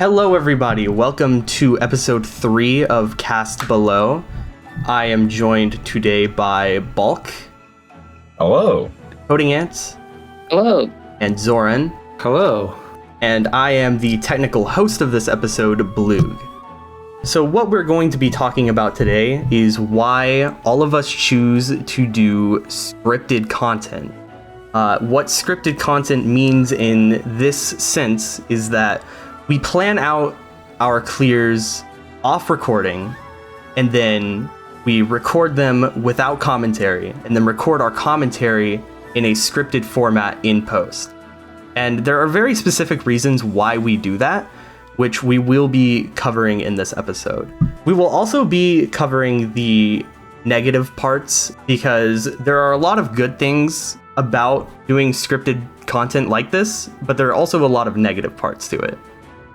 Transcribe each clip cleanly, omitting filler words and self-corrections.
Hello everybody, welcome to episode 3 of Cast Below. I am joined today by Balk. Hello. CodingAnt. Hello. And Zoran. Hello. And I am the technical host of this episode, Bluegh. So what we're going to be talking about today is why all of us choose to do scripted content. What scripted content means in this sense is that we plan out our clears off recording, and then we record them without commentary, and then record our commentary in a scripted format in post. And there are very specific reasons why we do that, which we will be covering in this episode. We will also be covering the negative parts, because there are a lot of good things about doing scripted content like this, but there are also a lot of negative parts to it.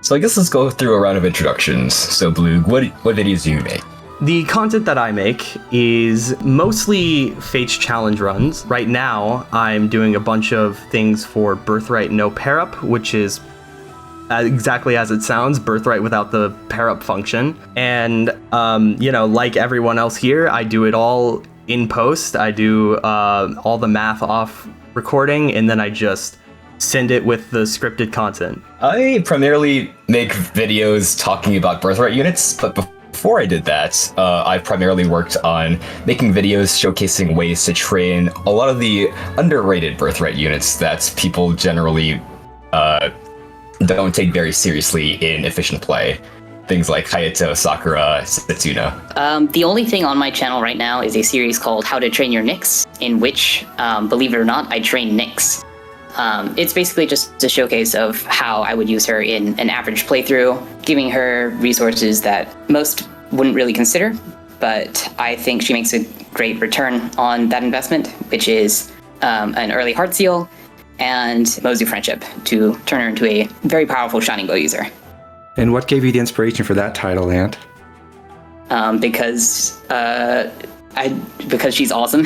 So I guess let's go through a round of introductions. So Bluegh, what videos do you make? The content that I make is mostly Fates challenge runs. Right now, I'm doing a bunch of things for Birthright No Pair Up, which is exactly as it sounds, Birthright without the pair up function. And, like everyone else here, I do it all in post. I do all the math off recording, and then I just send it with the scripted content. I primarily make videos talking about birthright units, but before I did that, I primarily worked on making videos showcasing ways to train a lot of the underrated birthright units that people generally don't take very seriously in efficient play. Things like Hideout, Sakura, Setsuna. The only thing on my channel right now is a series called How to Train Your Nyx, in which, believe it or not, I train Nyx. It's basically just a showcase of how I would use her in an average playthrough, giving her resources that most wouldn't really consider, but I think she makes a great return on that investment, which is an early heart seal and Mozu Friendship to turn her into a very powerful Shining Bow user. And what gave you the inspiration for that title, Ant? Because she's awesome.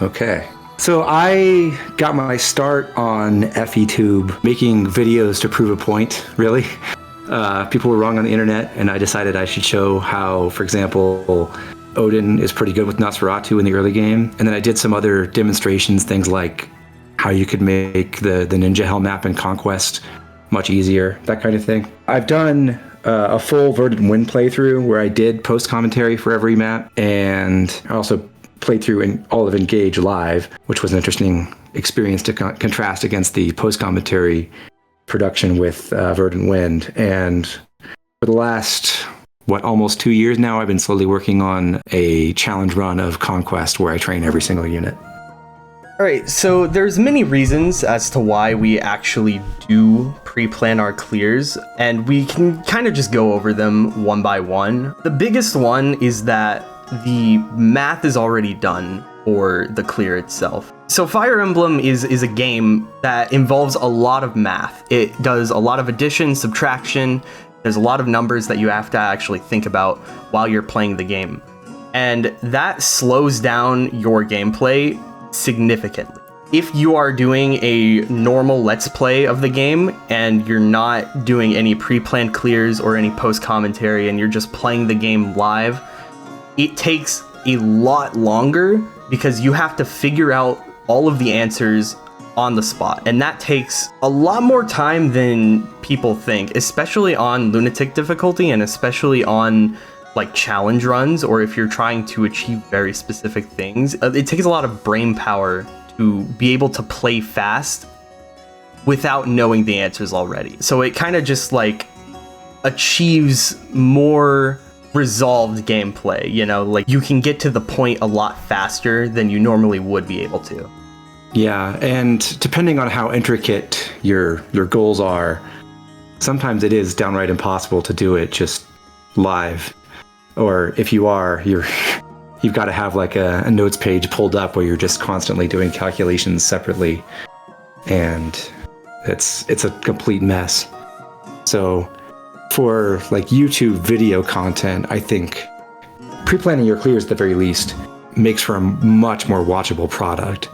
Okay. So I got my start on FETube making videos to prove a point, really. People were wrong on the internet, and I decided I should show how, for example, Odin is pretty good with Nosferatu in the early game. And then I did some other demonstrations, things like how you could make the ninja hell map in Conquest much easier, that kind of thing. I've done a full Verdant Wind playthrough where I did post commentary for every map, and I also played through in all of Engage live, which was an interesting experience to contrast against the post-commentary production with Verdant Wind. And for the last, almost 2 years now, I've been slowly working on a challenge run of Conquest where I train every single unit. All right, so there's many reasons as to why we actually do pre-plan our clears, and we can kind of just go over them one by one. The biggest one is that the math is already done for the clear itself. So Fire Emblem is a game that involves a lot of math. It does a lot of addition, subtraction. There's a lot of numbers that you have to actually think about while you're playing the game. And that slows down your gameplay significantly. If you are doing a normal Let's Play of the game and you're not doing any pre-planned clears or any post-commentary and you're just playing the game live, it takes a lot longer because you have to figure out all of the answers on the spot. And that takes a lot more time than people think, especially on Lunatic difficulty and especially on like challenge runs, or if you're trying to achieve very specific things. It takes a lot of brain power to be able to play fast without knowing the answers already. So it kind of just like achieves more resolved gameplay, like you can get to the point a lot faster than you normally would be able to. Yeah, and depending on how intricate your goals are, sometimes it is downright impossible to do it just live. Or if you are, you've got to have like a notes page pulled up where you're just constantly doing calculations separately, and it's a complete mess. So for like YouTube video content, I think pre-planning your clears at the very least makes for a much more watchable product.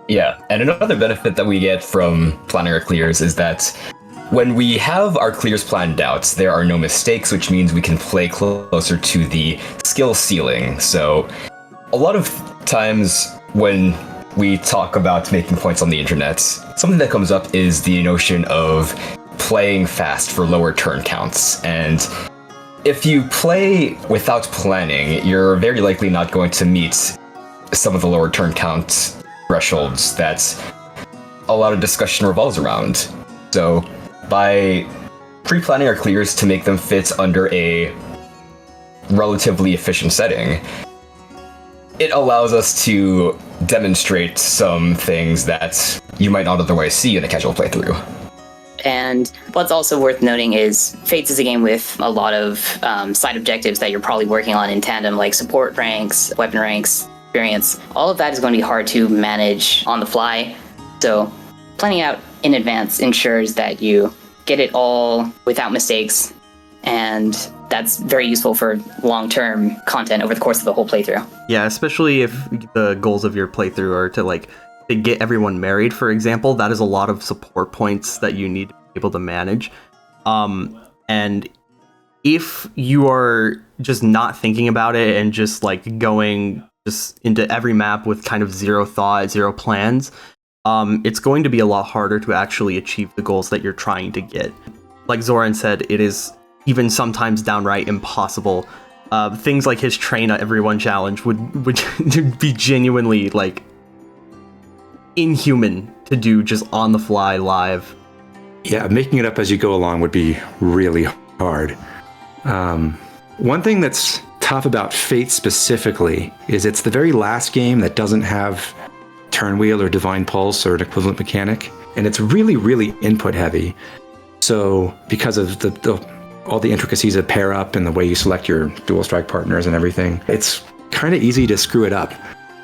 Yeah, and another benefit that we get from planning our clears is that when we have our clears planned out, there are no mistakes, which means we can play closer to the skill ceiling. So a lot of times when we talk about making points on the internet, something that comes up is the notion of playing fast for lower turn counts. And if you play without planning, you're very likely not going to meet some of the lower turn count thresholds that a lot of discussion revolves around. So by pre-planning our clears to make them fit under a relatively efficient setting, it allows us to demonstrate some things that you might not otherwise see in a casual playthrough. And what's also worth noting is Fates is a game with a lot of side objectives that you're probably working on in tandem, like support ranks, weapon ranks, experience. All of that is going to be hard to manage on the fly. So planning out in advance ensures that you get it all without mistakes, and that's very useful for long-term content over the course of the whole playthrough. Yeah, especially if the goals of your playthrough are to get everyone married, for example. That is a lot of support points that you need to be able to manage. And if you are just not thinking about it and just like going just into every map with kind of zero thought, zero plans, it's going to be a lot harder to actually achieve the goals that you're trying to get. Like Zoran said, it is even sometimes downright impossible. Things like his train everyone challenge would be genuinely like inhuman to do just on the fly live. Yeah, making it up as you go along would be really hard. One thing that's tough about Fate specifically is it's the very last game that doesn't have turn wheel or divine pulse or an equivalent mechanic, and it's really, really input heavy. So because of all the intricacies of pair up and the way you select your dual strike partners and everything, it's kind of easy to screw it up.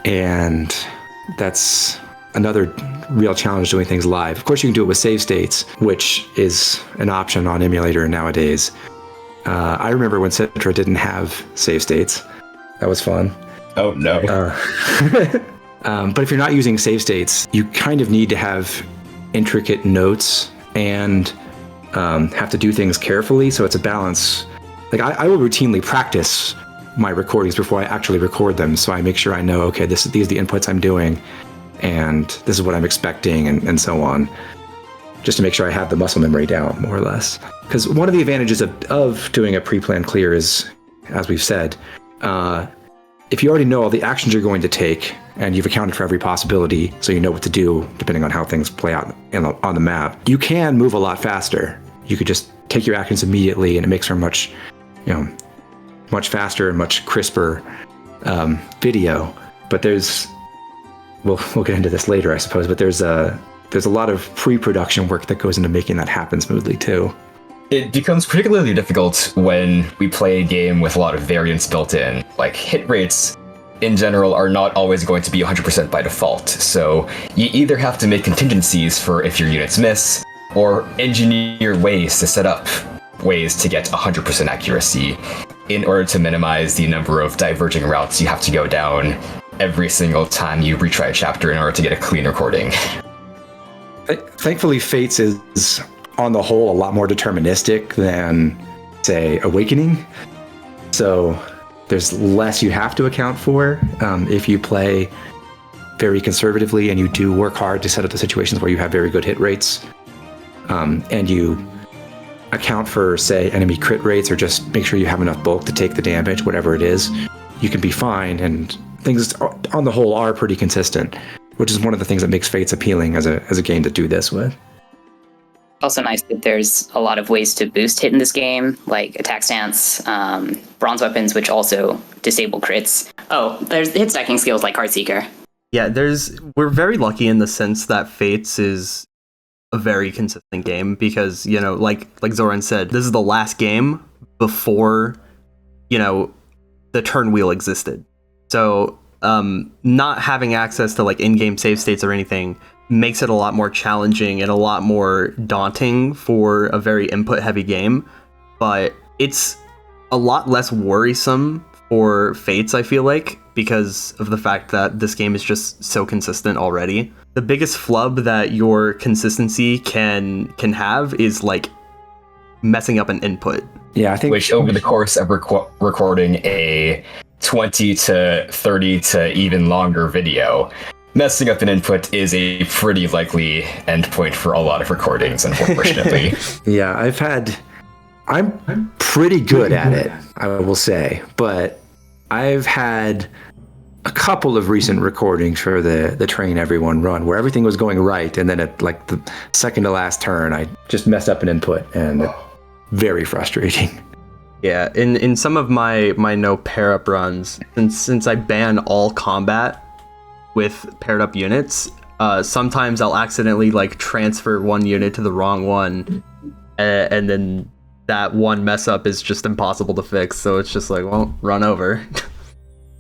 And that's another real challenge doing things live. Of course, you can do it with save states, which is an option on emulator nowadays. I remember when Citra didn't have save states. That was fun. Oh, no. But if you're not using save states, you kind of need to have intricate notes and have to do things carefully. So it's a balance. Like I will routinely practice my recordings before I actually record them. So I make sure I know, okay, these are the inputs I'm doing, and this is what I'm expecting, and so on, just to make sure I have the muscle memory down, more or less. Because one of the advantages of doing a pre-planned clear is, as we've said, if you already know all the actions you're going to take, and you've accounted for every possibility, so you know what to do depending on how things play out on the map, you can move a lot faster. You could just take your actions immediately, and it makes for much faster and much crisper video. But we'll get into this later, I suppose. But there's a lot of pre-production work that goes into making that happen smoothly too. It becomes particularly difficult when we play a game with a lot of variance built in. Like, hit rates in general are not always going to be 100% by default, so you either have to make contingencies for if your units miss, or engineer ways to set up ways to get 100% accuracy in order to minimize the number of diverging routes you have to go down every single time you retry a chapter in order to get a clean recording. Thankfully, Fates is, on the whole, a lot more deterministic than, say, Awakening. So there's less you have to account for if you play very conservatively and you do work hard to set up the situations where you have very good hit rates, and you account for, say, enemy crit rates, or just make sure you have enough bulk to take the damage, whatever it is, you can be fine, and things on the whole are pretty consistent, which is one of the things that makes Fates appealing as a game to do this with. Also nice that there's a lot of ways to boost hit in this game, like attack stance, bronze weapons, which also disable crits. Oh, there's hit stacking skills like Heartseeker. Yeah, we're very lucky in the sense that Fates is a very consistent game because, like Zoran said, this is the last game before, the turn wheel existed. So not having access to like in-game save states or anything makes it a lot more challenging and a lot more daunting for a very input heavy game, but it's a lot less worrisome for Fates, I feel like, because of the fact that this game is just so consistent already. The biggest flub that your consistency can have is like messing up an input. Yeah, I think Which over the course of recording a 20 to 30 to even longer video, messing up an input is a pretty likely endpoint for a lot of recordings, unfortunately. yeah, I'm pretty good at it, I will say, but I've had a couple of recent recordings for the Train Everyone run where everything was going right, and then at like the second to last turn, I just messed up an input, and it's very frustrating. Yeah, in some of my no pair up runs, since I ban all combat with paired up units, sometimes I'll accidentally like transfer one unit to the wrong one, and then that one mess up is just impossible to fix. So it's just like, well, run over.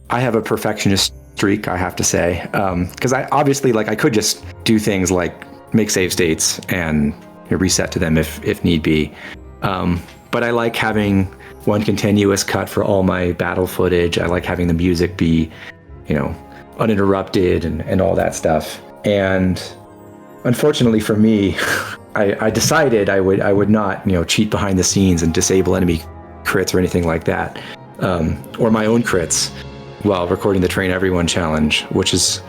I have a perfectionist streak, I have to say, because I obviously I could just do things like make save states and reset to them if need be, but I like having one continuous cut for all my battle footage. I like having the music be, uninterrupted and all that stuff. And unfortunately for me, I decided I would not, cheat behind the scenes and disable enemy crits or anything like that, or my own crits while recording the Train Everyone challenge, which is,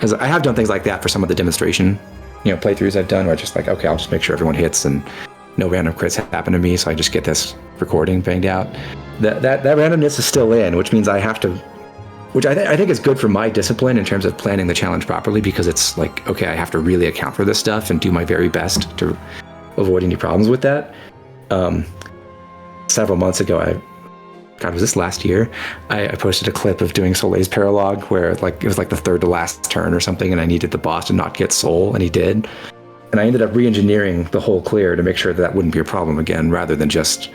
as I have done things like that for some of the demonstration, playthroughs I've done, where it's just like, okay, I'll just make sure everyone hits and no random crits happen to me, so I just get this recording banged out. That randomness is still in, which means I have to, which I think is good for my discipline in terms of planning the challenge properly, because it's like, okay, I have to really account for this stuff and do my very best to avoid any problems with that. Several months ago, was this last year? I posted a clip of doing Soleil's Paralogue where it was like the third to last turn or something, and I needed the boss to not get Soul, and he did. And I ended up re-engineering the whole clear to make sure that wouldn't be a problem again, rather than just,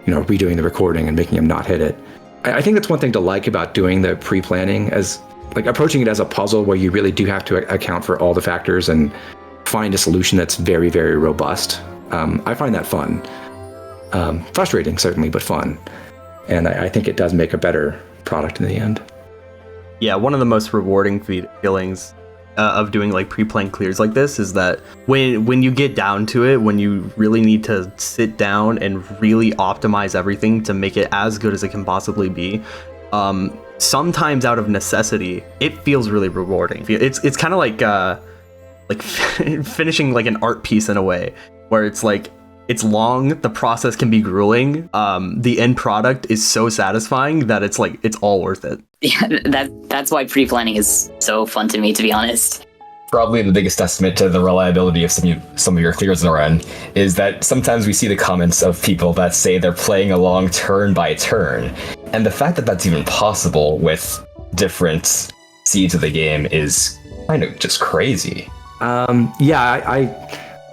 redoing the recording and making him not hit it. I think that's one thing to like about doing the pre-planning, as like approaching it as a puzzle where you really do have to account for all the factors and find a solution that's very, very robust. I find that fun. Frustrating, certainly, but fun. And I think it does make a better product in the end. Yeah, one of the most rewarding feelings of doing like pre-planned clears like this is that when you get down to it, when you really need to sit down and really optimize everything to make it as good as it can possibly be, sometimes out of necessity, it feels really rewarding. It's kind of like finishing like an art piece in a way, where it's like, it's long, the process can be grueling, the end product is so satisfying that it's like, it's all worth it. Yeah, that's why pre-planning is so fun to me, to be honest. Probably the biggest testament to the reliability of some of your clears, Zoran, is that sometimes we see the comments of people that say they're playing along turn by turn, and the fact that that's even possible with different seeds of the game is kind of just crazy.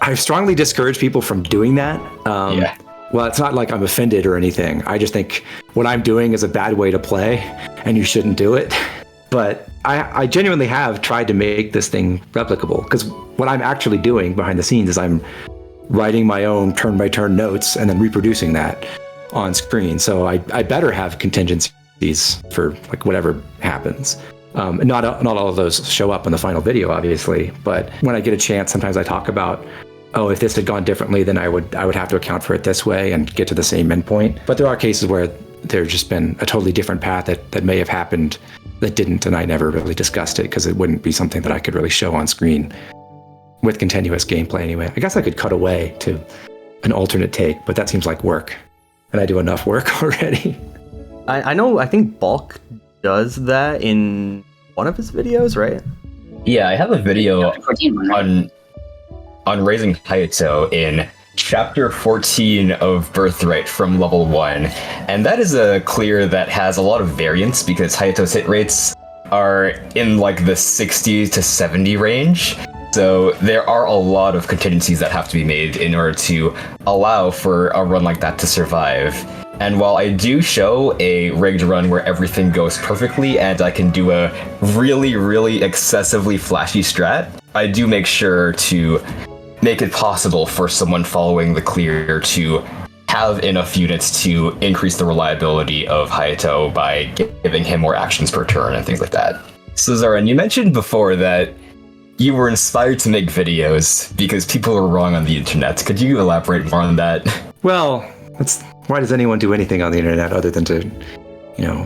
I strongly discourage people from doing that. Yeah. Well, it's not like I'm offended or anything. I just think what I'm doing is a bad way to play, and you shouldn't do it. But I genuinely have tried to make this thing replicable, because what I'm actually doing behind the scenes is I'm writing my own turn-by-turn notes and then reproducing that on screen. So I better have contingencies for like whatever happens. Not all of those show up in the final video, obviously, but when I get a chance, sometimes I talk about, oh, if this had gone differently, then I would have to account for it this way and get to the same endpoint. But there are cases where there's just been a totally different path that may have happened that didn't, and I never really discussed it because it wouldn't be something that I could really show on screen with continuous gameplay anyway. I guess I could cut away to an alternate take, but that seems like work, and I do enough work already. I think Balk does that in one of his videos, right? Yeah, I have a video on raising Hideout in chapter 14 of Birthright from level 1, and that is a clear that has a lot of variance because Hideout's hit rates are in like the 60 to 70 range, so there are a lot of contingencies that have to be made in order to allow for a run like that to survive. And while I do show a rigged run where everything goes perfectly and I can do a really, really excessively flashy strat, I do make sure to make it possible for someone following the clear to have enough units to increase the reliability of Hideout by giving him more actions per turn and things like that. So Zoran, you mentioned before that you were inspired to make videos because people were wrong on the internet. Could you elaborate more on that? Well, why does anyone do anything on the internet other than to,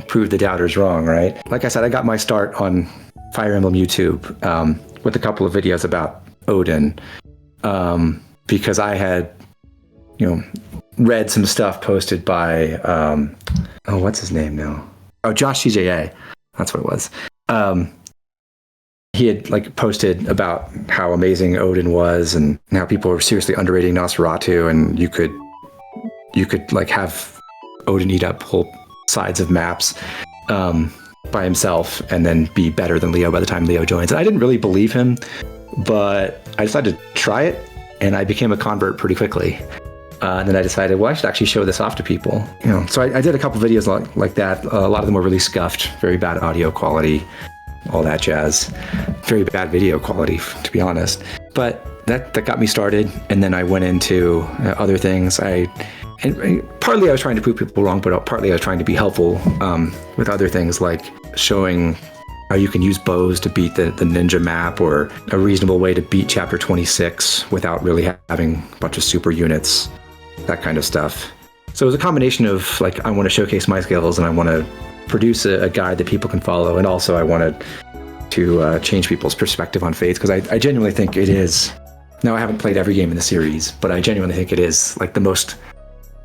prove the doubters wrong, right? Like I said, I got my start on Fire Emblem YouTube with a couple of videos about Odin because I had, read some stuff posted by, what's his name now? Oh, Josh CJA. That's what it was. He had posted about how amazing Odin was and how people were seriously underrating Nosferatu, and you could have Odin eat up whole sides of maps by himself and then be better than Leo by the time Leo joins. And I didn't really believe him, but I decided to try it, and I became a convert pretty quickly. And then I decided, well, I should actually show this off to people. So I did a couple videos like that. A lot of them were really scuffed, very bad audio quality, all that jazz. Very bad video quality, to be honest. But that got me started, and then I went into other things. And partly I was trying to prove people wrong, but partly I was trying to be helpful with other things like showing how you can use bows to beat the ninja map, or a reasonable way to beat chapter 26 without really having a bunch of super units, that kind of stuff. So it was a combination of I want to showcase my skills, and I want to produce a guide that people can follow, and also I wanted to change people's perspective on Fates, because I genuinely think it is. Now, I haven't played every game in the series, but I genuinely think it is the most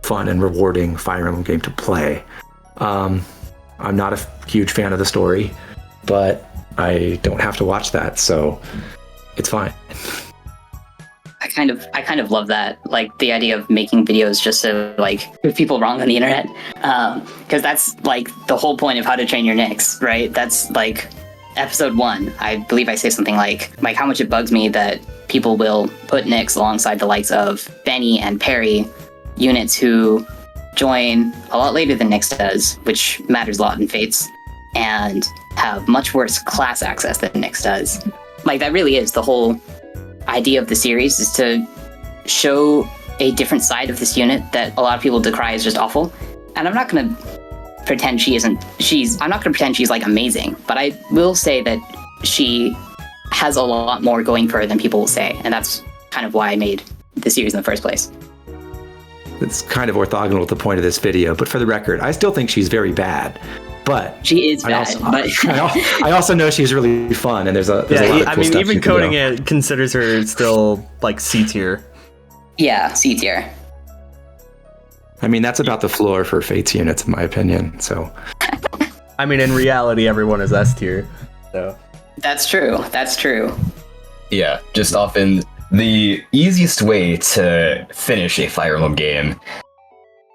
fun and rewarding Fire Emblem game to play. I'm not a huge fan of the story, but I don't have to watch that, so it's fine. I kind of love that, the idea of making videos just to prove people wrong on the internet, because that's the whole point of How to Train Your Nyx, right? That's episode 1. I believe I say something like how much it bugs me that people will put Nyx alongside the likes of Benny and Perry, units who join a lot later than Nyx does, which matters a lot in Fates, and have much worse class access than Nyx does. That really is the whole idea of the series, is to show a different side of this unit that a lot of people decry as just awful. And I'm not going to pretend she's amazing, but I will say that she has a lot more going for her than people will say, and that's kind of why I made the series in the first place. It's kind of orthogonal to the point of this video, but for the record, I still think she's very bad. But she is bad. I also know she's really fun, and there's a lot of cool stuff. Even CodingAnt considers her still C tier. Yeah, C tier. I mean, that's about the floor for Fates units, in my opinion. So, in reality, everyone is S tier. So that's true. Yeah, just often the easiest way to finish a Fire Emblem game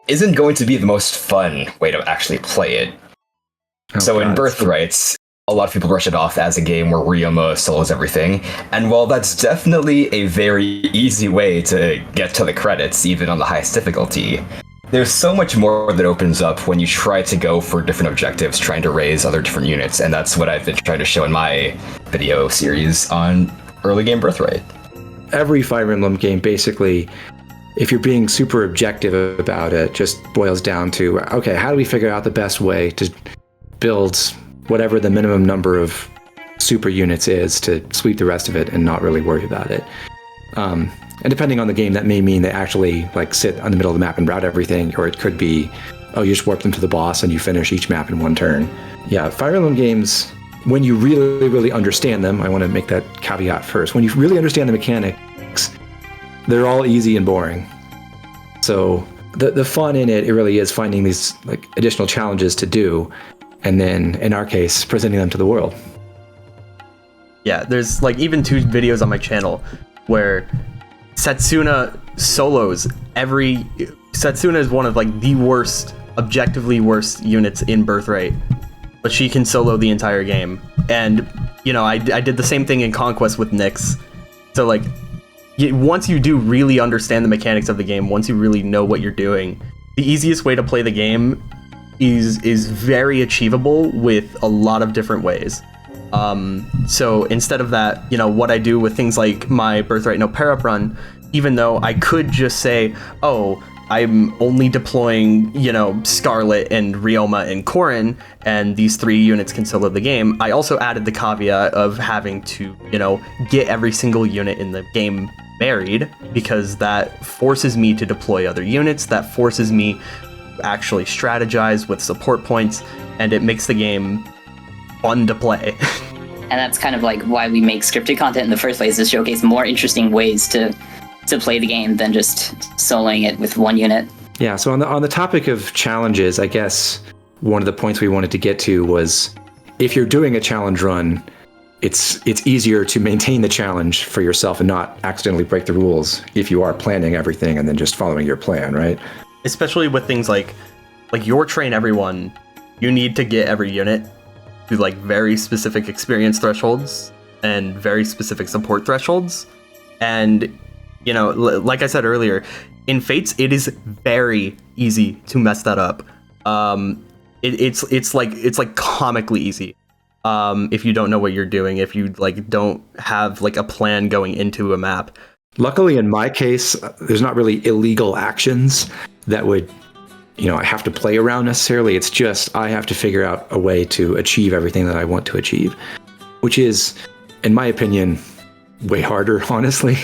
isn't going to be the most fun way to actually play it. In Birthrights, a lot of people brush it off as a game where Ryoma solos everything, and while that's definitely a very easy way to get to the credits, even on the highest difficulty, there's so much more that opens up when you try to go for different objectives, trying to raise other different units, and that's what I've been trying to show in my video series on early game Birthright. Every Fire Emblem game, basically, if you're being super objective about it, just boils down to, okay, how do we figure out the best way to build whatever the minimum number of super units is to sweep the rest of it and not really worry about it. And depending on the game, that may mean they actually sit on the middle of the map and route everything, or it could be, you just warp them to the boss and you finish each map in one turn. Yeah, Fire Emblem games, when you really, really understand them, I want to make that caveat first, when you really understand the mechanics, they're all easy and boring. So the fun in it really is finding these additional challenges to do, and then, in our case, presenting them to the world. Yeah, there's even 2 videos on my channel where Setsuna solos Setsuna is one of the worst, objectively worst units in Birthright, but she can solo the entire game. And, I did the same thing in Conquest with Nyx. So, once you do really understand the mechanics of the game, once you really know what you're doing, the easiest way to play the game is very achievable with a lot of different ways. So instead of that, what I do with things like my Birthright No Pair Up run, even though I could just say, I'm only deploying, Scarlet and Ryoma and Corrin, and these 3 units can solo the game, I also added the caveat of having to, get every single unit in the game married, because that forces me to deploy other units, that forces me to actually strategize with support points, and it makes the game fun to play. And that's kind of like why we make scripted content in the first place, to showcase more interesting ways to play the game than just soloing it with one unit. Yeah, so on the topic of challenges, I guess one of the points we wanted to get to was, if you're doing a challenge run, it's easier to maintain the challenge for yourself and not accidentally break the rules if you are planning everything and then just following your plan, right? Especially with things like your train everyone, you need to get every unit to like very specific experience thresholds and very specific support thresholds. And like I said earlier, in Fates, it is very easy to mess that up. It's like comically easy. If you don't know what you're doing, if you don't have a plan going into a map. Luckily, in my case, there's not really illegal actions that would, I have to play around necessarily. It's just I have to figure out a way to achieve everything that I want to achieve, which is, in my opinion, way harder, honestly.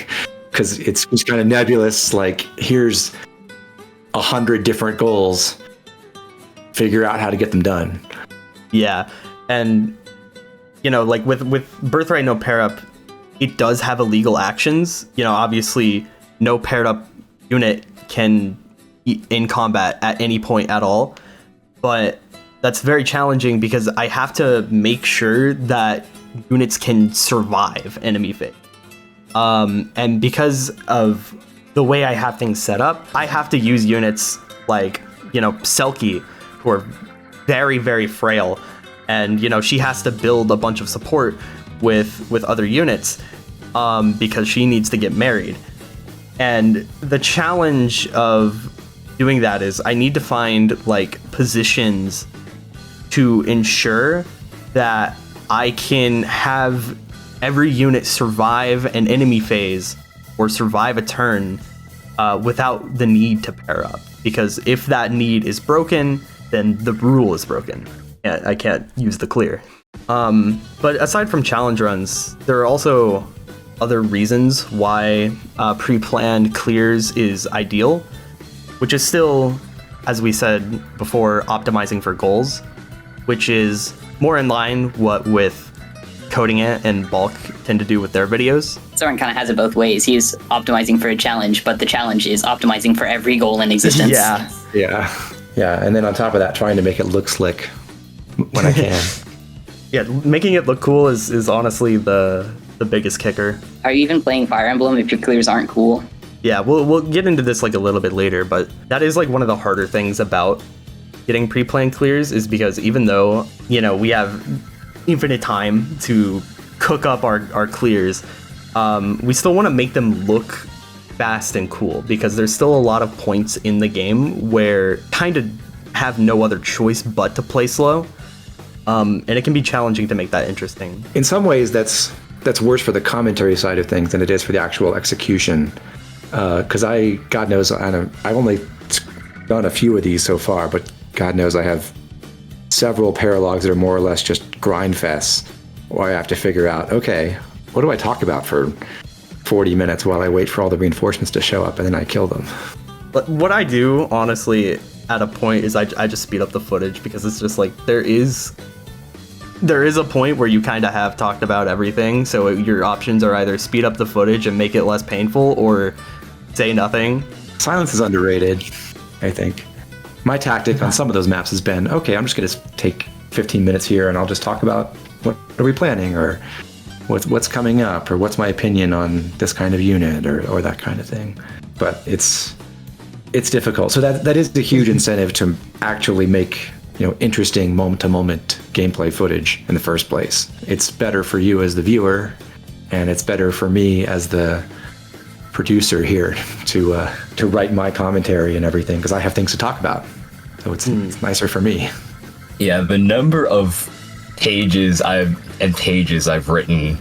Because it's just kind of nebulous, here's 100 different goals, figure out how to get them done. Yeah, and, with Birthright No Pair Up, it does have illegal actions. Obviously, no paired up unit can in combat at any point at all, but that's very challenging because I have to make sure that units can survive enemy phase. And because of the way I have things set up, I have to use units like, Selkie, who are very, very frail. And, she has to build a bunch of support with other units because she needs to get married. And the challenge of doing that is I need to find, positions to ensure that I can have every unit survive an enemy phase or survive a turn without the need to pair up. Because if that need is broken, then the rule is broken. I can't use the clear. But aside from challenge runs, there are also other reasons why pre-planned clears is ideal, which is still, as we said before, optimizing for goals, which is more in line with CodingAnt and Balk tend to do with their videos. Zoran kind of has it both ways. He's optimizing for a challenge, but the challenge is optimizing for every goal in existence. Yeah. And then on top of that, trying to make it look slick when I can. Yeah, making it look cool is honestly the biggest kicker. Are you even playing Fire Emblem if your clears aren't cool? Yeah, we'll get into this a little bit later, but that is one of the harder things about getting pre-planned clears, is because even though, we have infinite time to cook up our clears, we still want to make them look fast and cool, because there's still a lot of points in the game where kind of have no other choice but to play slow, and it can be challenging to make that interesting. In some ways, that's worse for the commentary side of things than it is for the actual execution, because God knows, I've only done a few of these so far, but God knows I have several paralogs that are more or less just grind fests, where I have to figure out, okay, what do I talk about for 40 minutes while I wait for all the reinforcements to show up, and then I kill them. But what I do, honestly, at a point is I just speed up the footage, because it's just there is a point where you kind of have talked about everything, so your options are either speed up the footage and make it less painful, or say nothing. Silence is underrated, I think. My tactic on some of those maps has been, okay, I'm just going to take 15 minutes here and I'll just talk about what are we planning, or what's coming up, or what's my opinion on this kind of unit, or that kind of thing. But it's difficult. So that is a huge incentive to actually make interesting moment-to-moment gameplay footage in the first place. It's better for you as the viewer, and it's better for me as the producer here to write my commentary and everything, because I have things to talk about. So it's nicer for me. Yeah, the number of pages I've written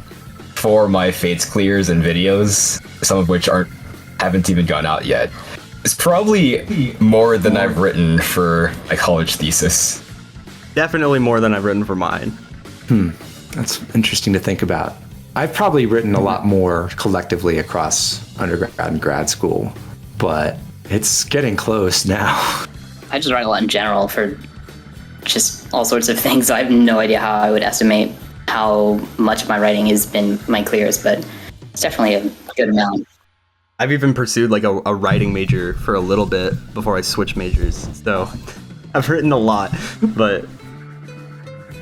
for my Fates clears and videos, some of which haven't even gone out yet, It's probably more than I've written for a college thesis. Definitely more than I've written for mine. That's interesting to think about. I've probably written a lot more collectively across undergrad and grad school, but it's getting close now. I just write a lot in general for just all sorts of things, so I have no idea how I would estimate how much of my writing has been my clears, but it's definitely a good amount. I've even pursued like a writing major for a little bit before I switched majors, so I've written a lot, but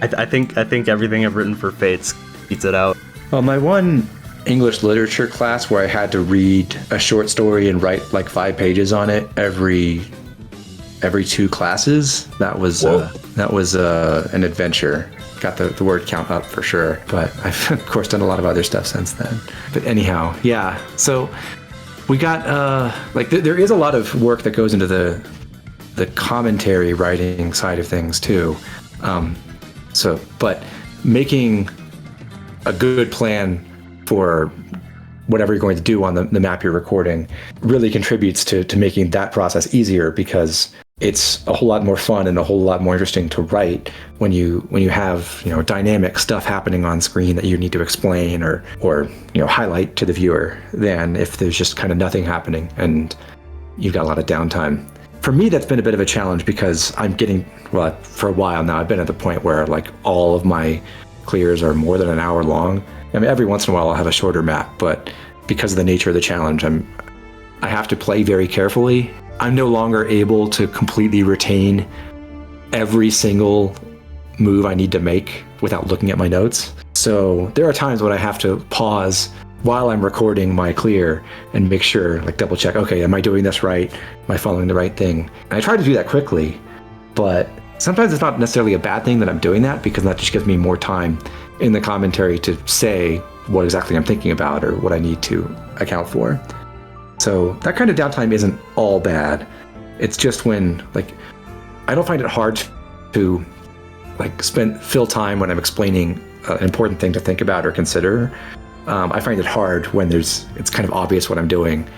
I think everything I've written for Fates beats it out. Well, my one English literature class where I had to read a short story and write like 5 pages on it every 2 classes, that was an adventure. Got the word count up for sure, but I've of course done a lot of other stuff since then. But anyhow, yeah. So we got there is a lot of work that goes into the commentary writing side of things too. But making a good plan for whatever you're going to do on the map you're recording really contributes to making that process easier, because it's a whole lot more fun and a whole lot more interesting to write when you have dynamic stuff happening on screen that you need to explain or highlight to the viewer, than if there's just kind of nothing happening and you've got a lot of downtime. For me, that's been a bit of a challenge because I'm getting, for a while now, I've been at the point where like all of my clears are more than an hour long. I mean, every once in a while I'll have a shorter map, but because of the nature of the challenge, I have to play very carefully. I'm no longer able to completely retain every single move I need to make without looking at my notes. So there are times when I have to pause while I'm recording my clear and make sure, like double check, okay, am I doing this right? Am I following the right thing? And I try to do that quickly, but sometimes it's not necessarily a bad thing that I'm doing that, because that just gives me more time in the commentary to say what exactly I'm thinking about or what I need to account for. So that kind of downtime isn't all bad. It's just when, I don't find it hard to fill time when I'm explaining an important thing to think about or consider. I find it hard when it's kind of obvious what I'm doing,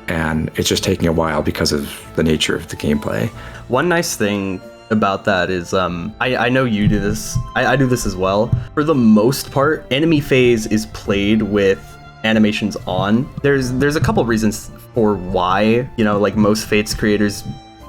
and it's just taking a while because of the nature of the gameplay. One nice thing about that is I know you do this. I do this as well. For the most part, enemy phase is played with animations on. There's a couple reasons for why, most Fates creators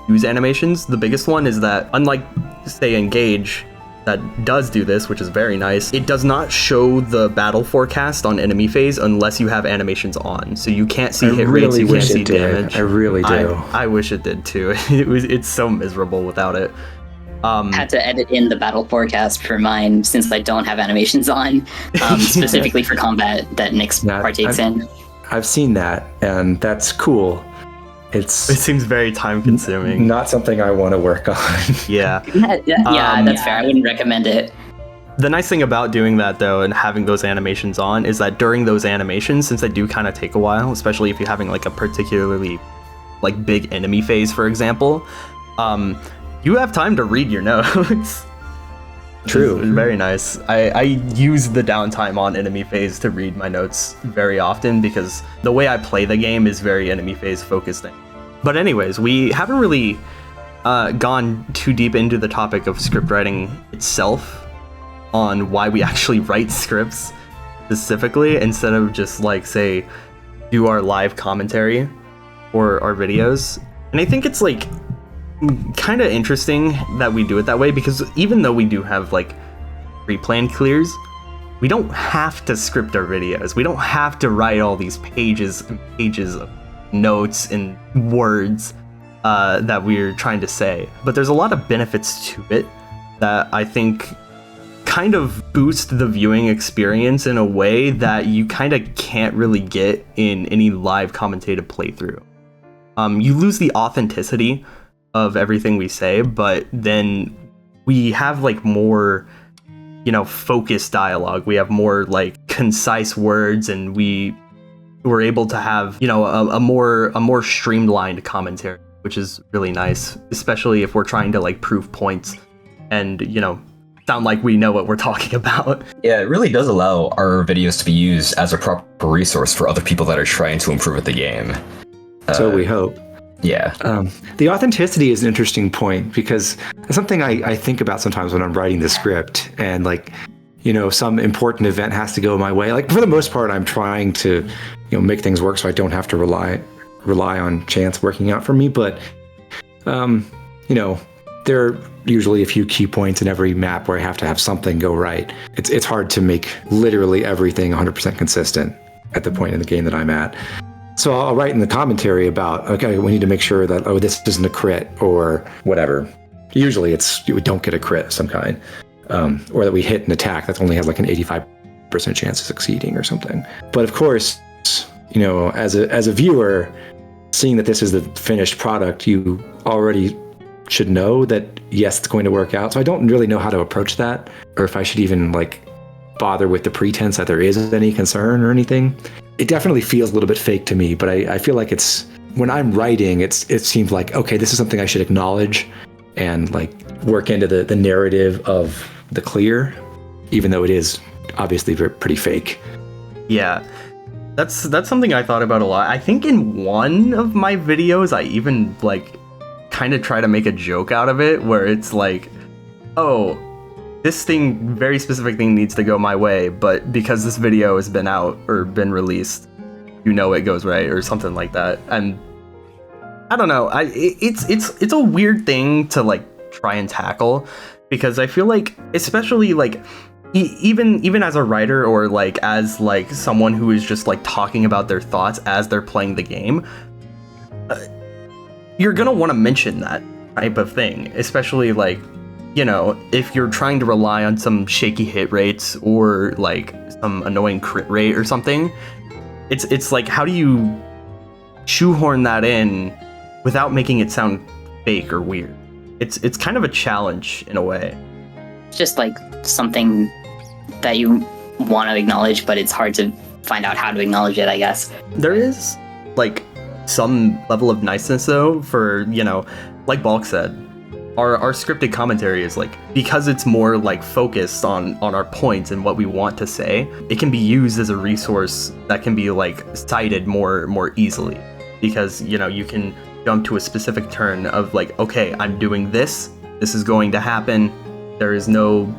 use animations. The biggest one is that, unlike, say, Engage, that does do this, which is very nice, it does not show the battle forecast on enemy phase unless you have animations on. So you can't see hit rates, you can't see damage. I really do. I wish it did too. It's so miserable without it. Had to edit in the battle forecast for mine since I don't have animations on, specifically for combat that Nyx partakes in. I've seen that, and that's cool. It seems very time consuming. Not something I want to work on. Yeah. That's fair. I wouldn't recommend it. The nice thing about doing that, though, and having those animations on, is that during those animations, since they do kind of take a while, especially if you're having a particularly big enemy phase, for example, you have time to read your notes. True. It's very nice. I use the downtime on enemy phase to read my notes very often, because the way I play the game is very enemy phase focused. But anyways, we haven't really gone too deep into the topic of script writing itself, on why we actually write scripts specifically, instead of just say do our live commentary or our videos. And I think it's kind of interesting that we do it that way, because even though we do have pre-planned clears, we don't have to script our videos. We don't have to write all these pages and pages of notes and words that we're trying to say. But there's a lot of benefits to it that I think kind of boost the viewing experience in a way that you kind of can't really get in any live commentated playthrough. You lose the authenticity of everything we say, but then we have more focused dialogue. We have more concise words, and we're able to have a more streamlined commentary, which is really nice, especially if we're trying to prove points and sound like we know what we're talking about. Yeah, it really does allow our videos to be used as a proper resource for other people that are trying to improve at the game. So we hope. Yeah. The authenticity is an interesting point because it's something I think about sometimes when I'm writing the script, and like, some important event has to go my way. Like for the most part, I'm trying to, make things work so I don't have to rely on chance working out for me. But, there are usually a few key points in every map where I have to have something go right. It's hard to make literally everything 100% consistent at the point in the game that I'm at. So I'll write in the commentary about, okay, we need to make sure that, this isn't a crit or whatever. Usually we don't get a crit of some kind, or that we hit an attack that only has like an 85% chance of succeeding or something. But of course, as a viewer, seeing that this is the finished product, you already should know that, yes, it's going to work out. So I don't really know how to approach that, or if I should even bother with the pretense that there is any concern or anything. It definitely feels a little bit fake to me, but I feel like when I'm writing, it seems like, okay, this is something I should acknowledge and work into the narrative of the clear, even though it is obviously pretty fake. Yeah, that's something I thought about a lot. I think in one of my videos, I even kind of try to make a joke out of it, where it's like, oh, this very specific thing needs to go my way, but because this video has been out or been released, it goes right, or something like that. And I don't know, it's a weird thing to try and tackle, because I feel like, especially even as a writer, or as someone who is just talking about their thoughts as they're playing the game, you're gonna want to mention that type of thing, especially if you're trying to rely on some shaky hit rates or some annoying crit rate or something. It's how do you shoehorn that in without making it sound fake or weird? It's kind of a challenge in a way. It's just something that you want to acknowledge, but it's hard to find out how to acknowledge it, I guess. There is some level of niceness though, for like Balk said, our scripted commentary is because it's more focused on our points and what we want to say, it can be used as a resource that can be cited more easily, because you can jump to a specific turn of okay, I'm doing this is going to happen, there is no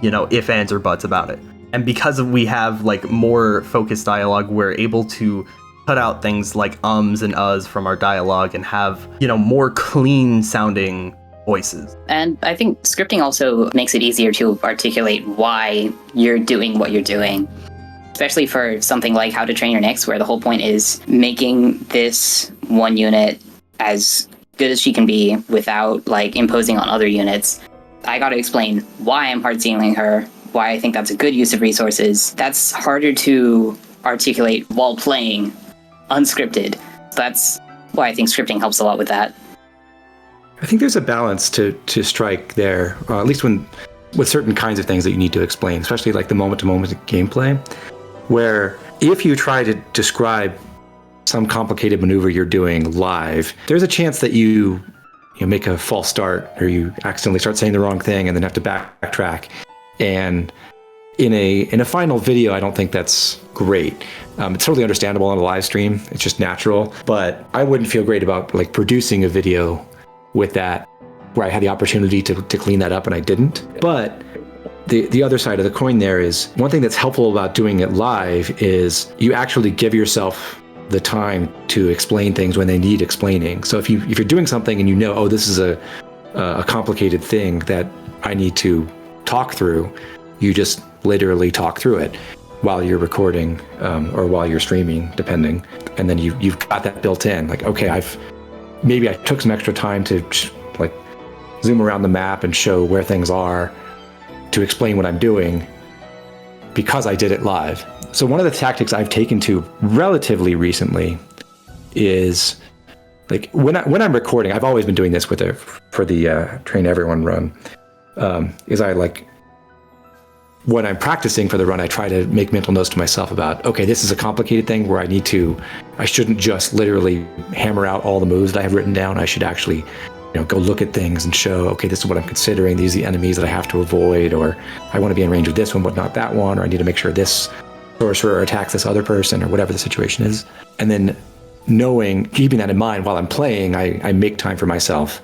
if, ands, or buts about it. And because we have more focused dialogue, we're able to cut out things like ums and uhs from our dialogue and have more clean sounding voices. And I think scripting also makes it easier to articulate why you're doing what you're doing, especially for something like How to Train Your Nyx, where the whole point is making this one unit as good as she can be without imposing on other units. I got to explain why I'm hard ceiling her, why I think that's a good use of resources. That's harder to articulate while playing unscripted. That's why I think scripting helps a lot with that. I think there's a balance to strike there, at least with certain kinds of things that you need to explain, especially the moment-to-moment gameplay, where if you try to describe some complicated maneuver you're doing live, there's a chance that you make a false start, or you accidentally start saying the wrong thing and then have to backtrack. And in a final video, I don't think that's great. It's totally understandable on a live stream. It's just natural. But I wouldn't feel great about producing a video with that, where I had the opportunity to clean that up and I didn't. But the other side of the coin there is, one thing that's helpful about doing it live is you actually give yourself the time to explain things when they need explaining. So if you're doing something and oh, this is a complicated thing that I need to talk through, you just literally talk through it while you're recording, or while you're streaming, depending. And then you've got that built in. Okay, maybe I took some extra time to zoom around the map and show where things are to explain what I'm doing, because I did it live. So one of the tactics I've taken to relatively recently is when I'm recording, I've always been doing this for the Train Everyone run, is when I'm practicing for the run, I try to make mental notes to myself about, okay, this is a complicated thing where I shouldn't just literally hammer out all the moves that I have written down. I should actually, go look at things and show, okay, this is what I'm considering. These are the enemies that I have to avoid, or I want to be in range of this one, but not that one, or I need to make sure this sorcerer attacks this other person, or whatever the situation is. And then keeping that in mind while I'm playing, I make time for myself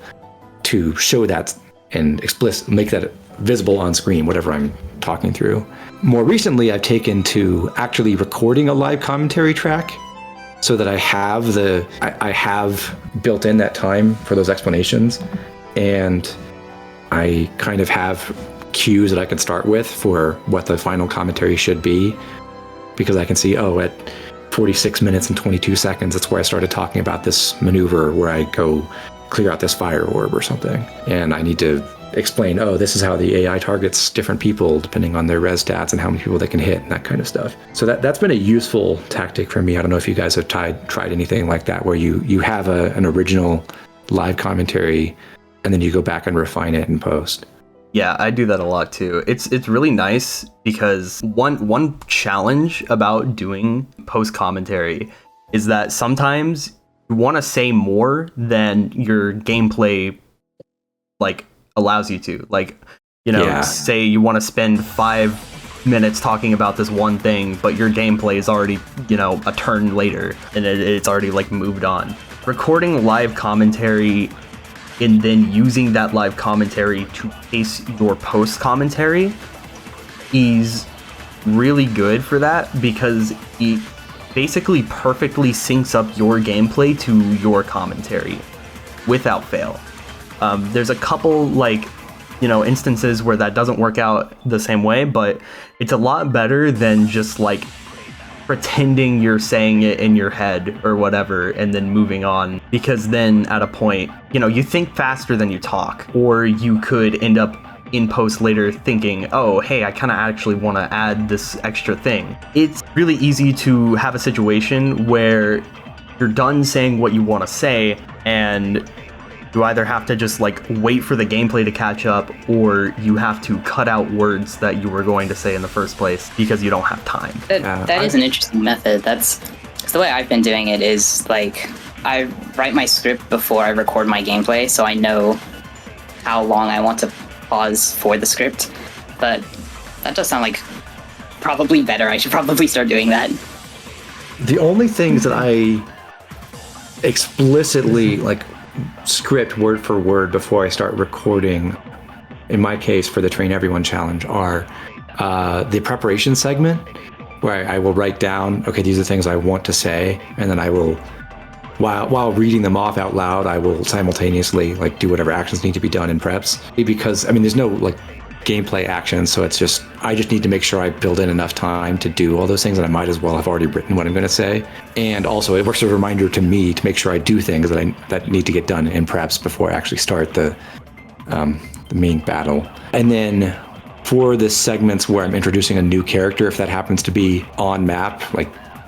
to show that and make that visible on screen, whatever I'm talking through. More recently, I've taken to actually recording a live commentary track so that I have built in that time for those explanations, and I kind of have cues that I can start with for what the final commentary should be, because I can see, at 46 minutes and 22 seconds, that's where I started talking about this maneuver where I go clear out this fire orb or something. And I need to explain, this is how the AI targets different people depending on their res stats and how many people they can hit and that kind of stuff. So that's been a useful tactic for me. I don't know if you guys have tried anything like that, where you have an original live commentary and then you go back and refine it in post. Yeah, I do that a lot too. It's really nice because one challenge about doing post commentary is that sometimes you want to say more than your gameplay allows you to. Say you want to spend 5 minutes talking about this one thing, but your gameplay is already, a turn later and it's already moved on. Recording live commentary and then using that live commentary to pace your post commentary is really good for that, because it basically perfectly syncs up your gameplay to your commentary without fail. There's a couple instances where that doesn't work out the same way, but it's a lot better than just pretending you're saying it in your head or whatever and then moving on, because then at a point, you think faster than you talk, or you could end up in post later thinking, oh, hey, I kind of actually want to add this extra thing. It's really easy to have a situation where you're done saying what you want to say, and you either have to just wait for the gameplay to catch up, or you have to cut out words that you were going to say in the first place because you don't have time. That is an interesting method. That's the way I've been doing it. Is I write my script before I record my gameplay, so I know how long I want to pause for the script. But that does sound probably better. I should probably start doing that. The only things that I explicitly script word for word before I start recording, in my case for the Train Everyone challenge, are the preparation segment, where I will write down, okay, these are things I want to say, and then I will, while reading them off out loud, I will simultaneously do whatever actions need to be done in preps, because there's no gameplay action, so I just need to make sure I build in enough time to do all those things, and I might as well have already written what I'm going to say. And also it works as a reminder to me to make sure I do things that need to get done in preps before I actually start the main battle. And then for the segments where I'm introducing a new character, if that happens to be on map,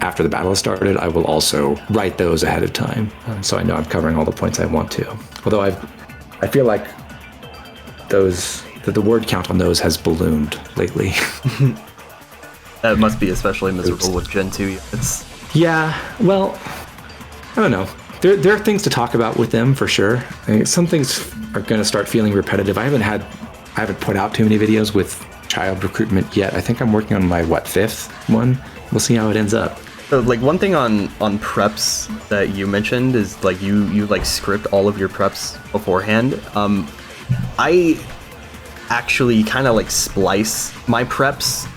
after the battle has started, I will also write those ahead of time, so I know I'm covering all the points I want to. Although I feel like the word count on those has ballooned lately. That must be especially miserable with Gen 2 units. Yeah, well, I don't know. There are things to talk about with them for sure. Some things are going to start feeling repetitive. I haven't put out too many videos with child recruitment yet. I think I'm working on my 5th one. We'll see how it ends up. So one thing on preps that you mentioned is you script all of your preps beforehand. I actually kind of splice my preps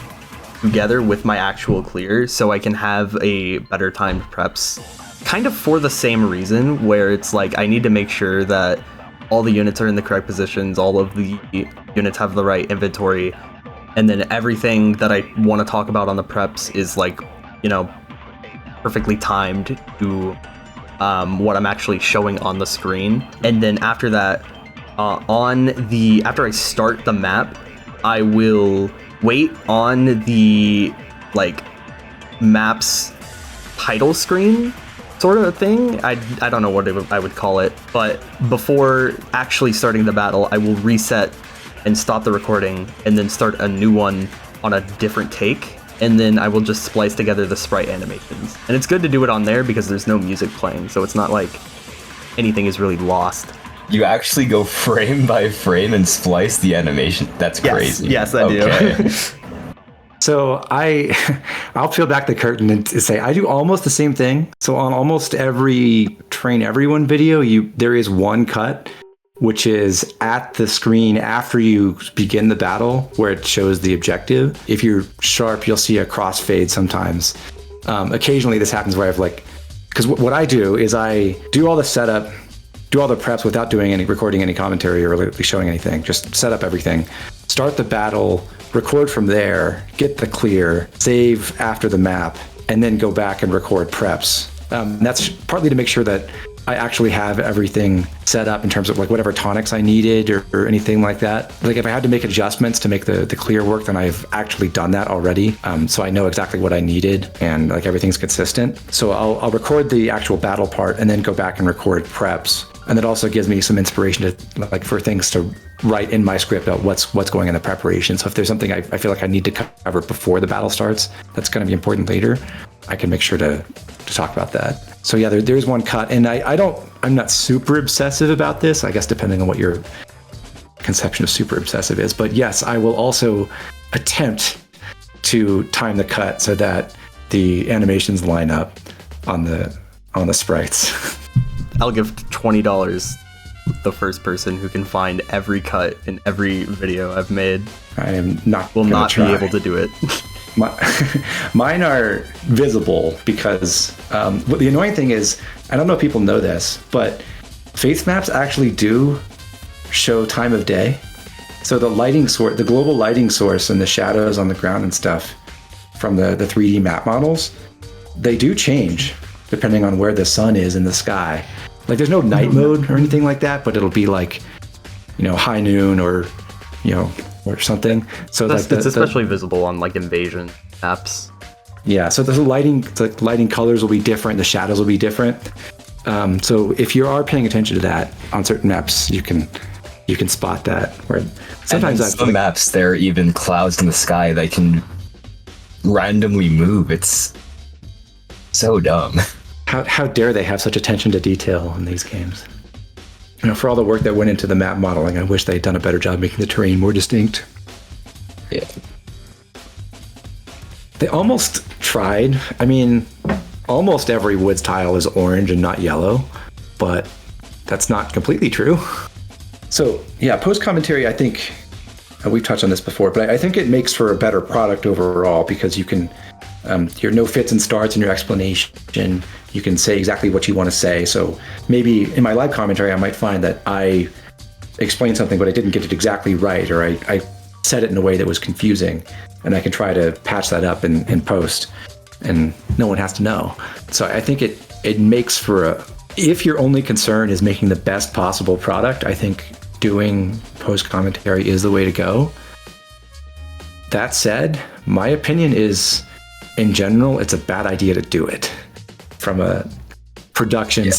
together with my actual clears so I can have a better timed preps, kind of for the same reason, where it's I need to make sure that all the units are in the correct positions, all of the units have the right inventory, and then everything that I want to talk about on the preps is perfectly timed to what I'm actually showing on the screen. And then after that, after I start the map, I will wait on the map's title screen sort of thing. I don't know what I would call it, but before actually starting the battle, I will reset and stop the recording and then start a new one on a different take, and then I will just splice together the sprite animations. And it's good to do it on there because there's no music playing, so it's not anything is really lost. You actually go frame by frame and splice the animation? That's crazy. Yes, I do. So I'll peel back the curtain and say I do almost the same thing. So on almost every Train Everyone video, there is one cut, which is at the screen after you begin the battle where it shows the objective. If you're sharp, you'll see a crossfade sometimes. Occasionally this happens where because what I do is I do all the setup, do all the preps without recording any commentary or really showing anything. Just set up everything, start the battle, record from there, get the clear, save after the map, and then go back and record preps. That's partly to make sure that I actually have everything set up in terms of whatever tonics I needed or anything like that. If I had to make adjustments to make the clear work, then I've actually done that already. So I know exactly what I needed and everything's consistent. So I'll record the actual battle part and then go back and record preps. And that also gives me some inspiration to for things to write in my script about what's going in the preparation. So if there's something I feel like I need to cover before the battle starts, that's going to be important later, I can make sure to talk about that. So yeah, there's one cut, and I'm not super obsessive about this, I guess, depending on what your conception of super obsessive is. But yes, I will also attempt to time the cut so that the animations line up on the sprites. I'll give $20 the first person who can find every cut in every video I've made. I am not will not try. be able to do it. Mine are visible because what the annoying thing is, I don't know if people know this, but Faith maps actually do show time of day. So the lighting source, the global lighting source and the shadows on the ground and stuff from the 3D map models, they do change depending on where the sun is in the sky. There's no night mode or anything like that, but it'll be high noon or something. So it's especially visible on invasion maps. Yeah, so the lighting colors will be different, the shadows will be different. So if you are paying attention to that on certain maps, you can spot that. Where sometimes on some maps there are even clouds in the sky that can randomly move. It's so dumb. How dare they have such attention to detail in these games? For all the work that went into the map modeling, I wish they'd done a better job making the terrain more distinct. Yeah. They almost tried. I mean, almost every woods tile is orange and not yellow, but that's not completely true. So yeah, post commentary, I think we've touched on this before, but I think it makes for a better product overall because you can, your no fits and starts in your explanation, you can say exactly what you want to say. So maybe in my live commentary, I might find that I explained something, but I didn't get it exactly right, or I said it in a way that was confusing, and I can try to patch that up in post, and no one has to know. So I think it makes for if your only concern is making the best possible product, I think doing post commentary is the way to go. That said, my opinion is, in general, it's a bad idea to do it from a production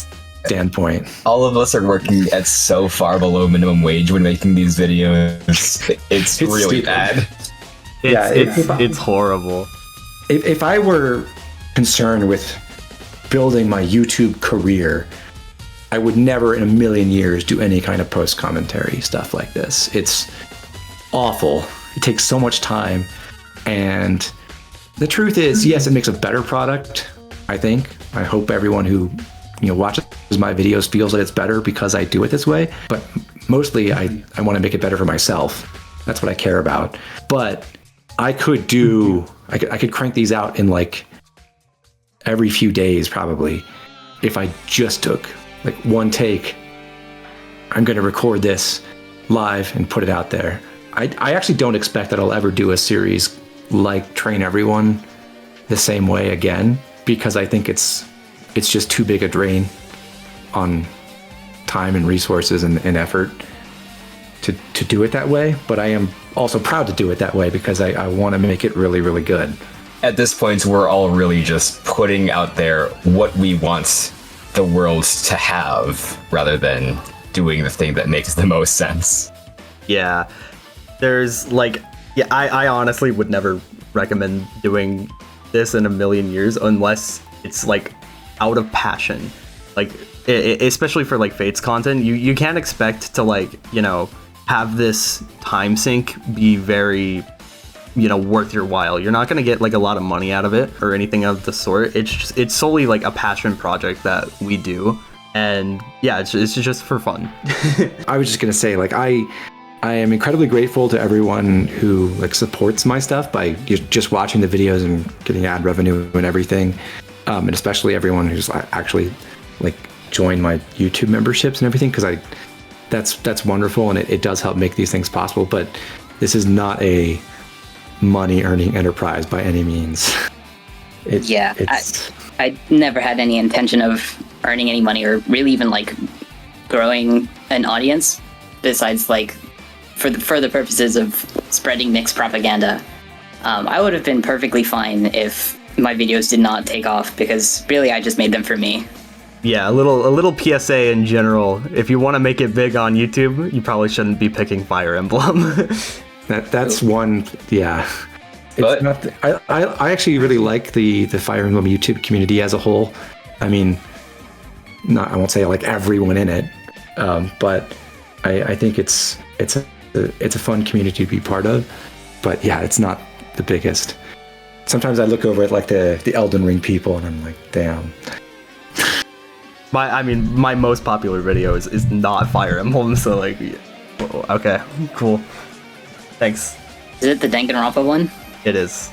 standpoint. All of us are working at so far below minimum wage when making these videos. It's really stupid. bad. It's horrible. If I were concerned with building my YouTube career, I would never in a million years do any kind of post commentary stuff like this. It's awful. It takes so much time, and the truth is, yes, it makes a better product, I think. I hope everyone who watches my videos feels that it's better because I do it this way. But mostly, I want to make it better for myself. That's what I care about. But I could crank these out in every few days probably if I just took one take. I'm going to record this live and put it out there. I actually don't expect that I'll ever do a series like Train Everyone the same way again, because I think it's just too big a drain on time and resources and effort to do it that way. But I am also proud to do it that way because I want to make it really, really good. At this point, we're all really just putting out there what we want the world to have rather than doing the thing that makes the most sense. Yeah. There's I honestly would never recommend doing this in a million years unless it's out of passion. Especially for Fates content, you can't expect to have this time sink be very worth your while. You're not going to get like a lot of money out of it or anything of the sort. It's solely like a passion project that we do. And yeah, it's just for fun. I was just going to say, like, I am incredibly grateful to everyone who like supports my stuff by just watching the videos and getting ad revenue and everything. And especially everyone who's actually like joined my YouTube memberships and everything, because that's wonderful, and it does help make these things possible. But this is not a money earning enterprise by any means. I never had any intention of earning any money or really even like growing an audience besides like for the purposes of spreading Nick's propaganda. I would have been perfectly fine if my videos did not take off, because really I just made them for me. Yeah, a little PSA in general. If you want to make it big on YouTube, you probably shouldn't be picking Fire Emblem. That's one, yeah. But I actually really like the Fire Emblem YouTube community as a whole. I mean, I won't say I like everyone in it, but I think it's a fun community to be part of. But yeah, it's not the biggest. Sometimes I look over at like the Elden Ring people and I'm like, damn. My most popular video is not Fire Emblem, so like, okay, cool. Thanks. Is it the Danganronpa one? It is.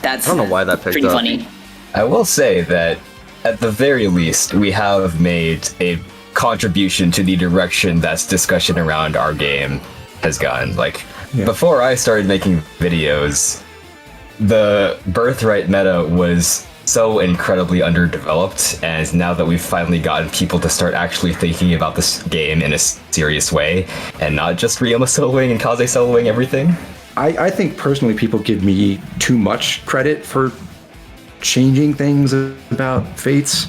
I don't know why that picked pretty up. funny. I will say that at the very least, we have made a contribution to the direction that discussion around our game has gone. Like, before I started making videos, the Birthright meta was so incredibly underdeveloped, and now that we've finally gotten people to start actually thinking about this game in a serious way, and not just Ryoma soloing and Kaze soloing everything. I think personally people give me too much credit for changing things about Fates.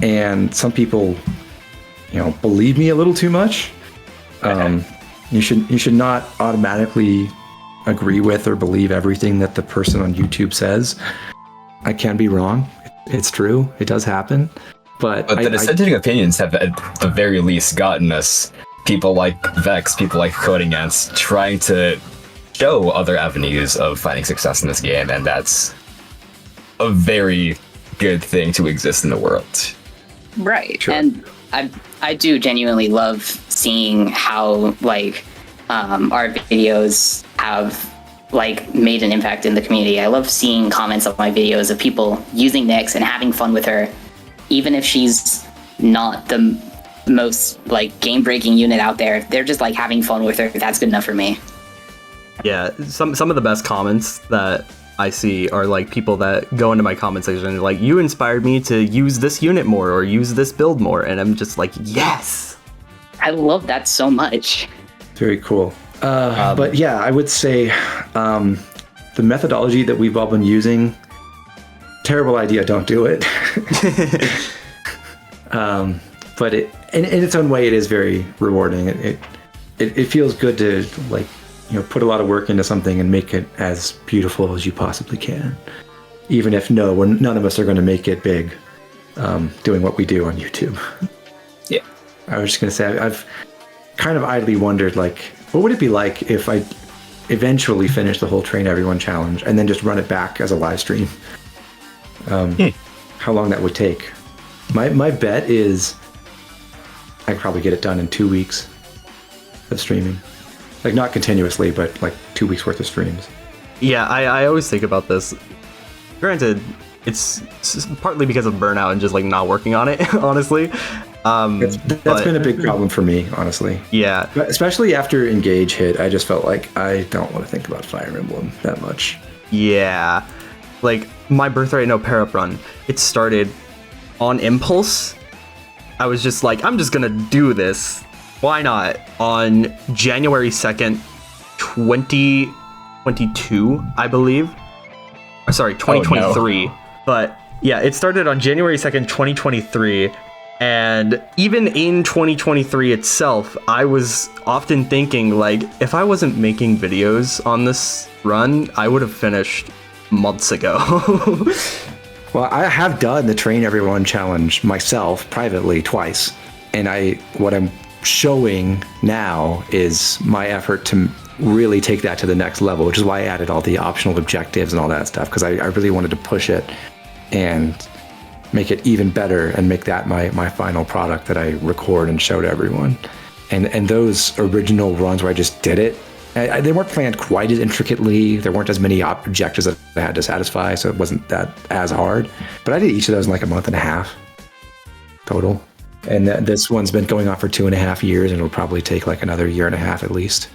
And some people, believe me a little too much. You should not automatically agree with or believe everything that the person on YouTube says. I can be wrong. It's true. It does happen. But the dissenting opinions have at the very least gotten us people like Vex, people like CodingAnt, trying to show other avenues of finding success in this game, and that's a very good thing to exist in the world. Right. Sure. And I do genuinely love seeing how like our videos have like made an impact in the community. I love seeing comments on my videos of people using Nyx and having fun with her, even if she's not the most like game-breaking unit out there. They're just like having fun with her. That's good enough for me. Yeah, some of the best comments that I see are like people that go into my comment section and like, you inspired me to use this unit more or use this build more, and I'm just like, yes. I love that so much. Very cool. But yeah, I would say the methodology that we've all been using, terrible idea, don't do it. But in its own way, it is very rewarding. It feels good to like, put a lot of work into something and make it as beautiful as you possibly can. Even if none of us are going to make it big doing what we do on YouTube. Yeah. I was just going to say, I've kind of idly wondered, like, what would it be like if I eventually finish the whole Train Everyone challenge and then just run it back as a live stream? How long that would take. My bet is I could probably get it done in 2 weeks of streaming. Like, not continuously, but like 2 weeks worth of streams. Yeah, I always think about this. Granted, it's partly because of burnout and just like not working on it, honestly. That's been a big problem for me, honestly. Yeah. But especially after Engage hit, I just felt like I don't want to think about Fire Emblem that much. Yeah. Like, my Birthright No Pair Up run, it started on impulse. I was just like, I'm just gonna do this. Why not? On January 2nd, 2022, I believe. Sorry, 2023. Oh, no. But yeah, it started on January 2nd, 2023. And even in 2023 itself, I was often thinking, like, if I wasn't making videos on this run, I would have finished months ago. Well, I have done the Train Everyone challenge myself privately twice. And what I'm showing now is my effort to really take that to the next level, which is why I added all the optional objectives and all that stuff, because I really wanted to push it and make it even better and make that my final product that I record and show to everyone. And those original runs where I just did it, they weren't planned quite as intricately. There weren't as many objectives that I had to satisfy, so it wasn't that as hard. But I did each of those in like a month and a half total. And this one's been going on for 2.5 years, and it'll probably take like another 1.5 years at least.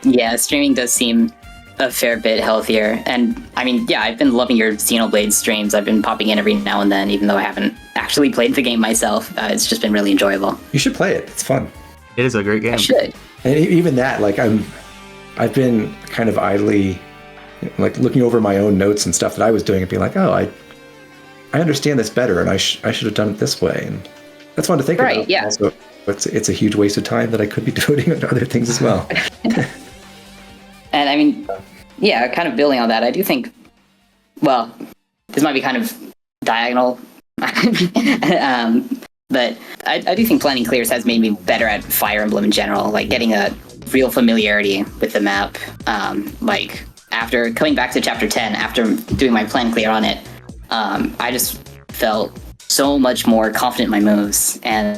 Yeah, streaming does seem a fair bit healthier. And I mean, yeah, I've been loving your Xenoblade streams. I've been popping in every now and then, even though I haven't actually played the game myself. It's just been really enjoyable. You should play it. It's fun. It is a great game. I should. And even that, like I've been kind of idly like looking over my own notes and stuff that I was doing and being like, oh, I understand this better, and I should have done it this way. And that's fun to think about. Yeah. Also, it's a huge waste of time that I could be devoting to other things as well. And I mean, yeah, kind of building on that, I do think, well, this might be kind of diagonal, but I do think planning clears has made me better at Fire Emblem in general, like getting a real familiarity with the map. Like after coming back to chapter 10, after doing my plan clear on it, I just felt so much more confident in my moves. And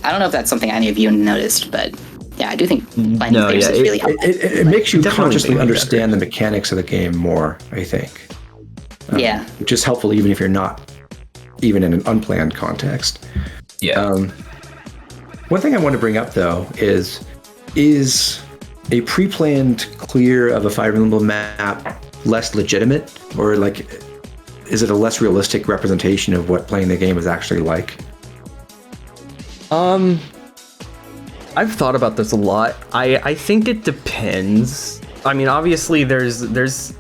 I don't know if that's something any of you noticed, but yeah, I do think planning clears is really helpful. It makes you consciously understand the mechanics of the game more, I think. Yeah. Which is helpful even if you're not even in an unplanned context. Yeah. One thing I want to bring up, though, is a pre-planned clear of a Fire Emblem map less legitimate? Or, like, is it a less realistic representation of what playing the game is actually like? I've thought about this a lot. I think it depends. I mean, obviously there's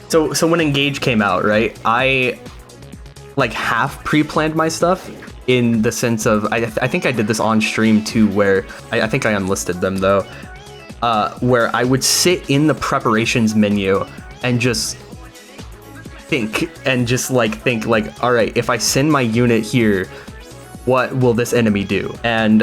so when Engage came out, right? I like half pre-planned my stuff in the sense of I think I did this on stream too, where I think I unlisted them though, where I would sit in the preparations menu and just think like, all right, if I send my unit here, what will this enemy do? And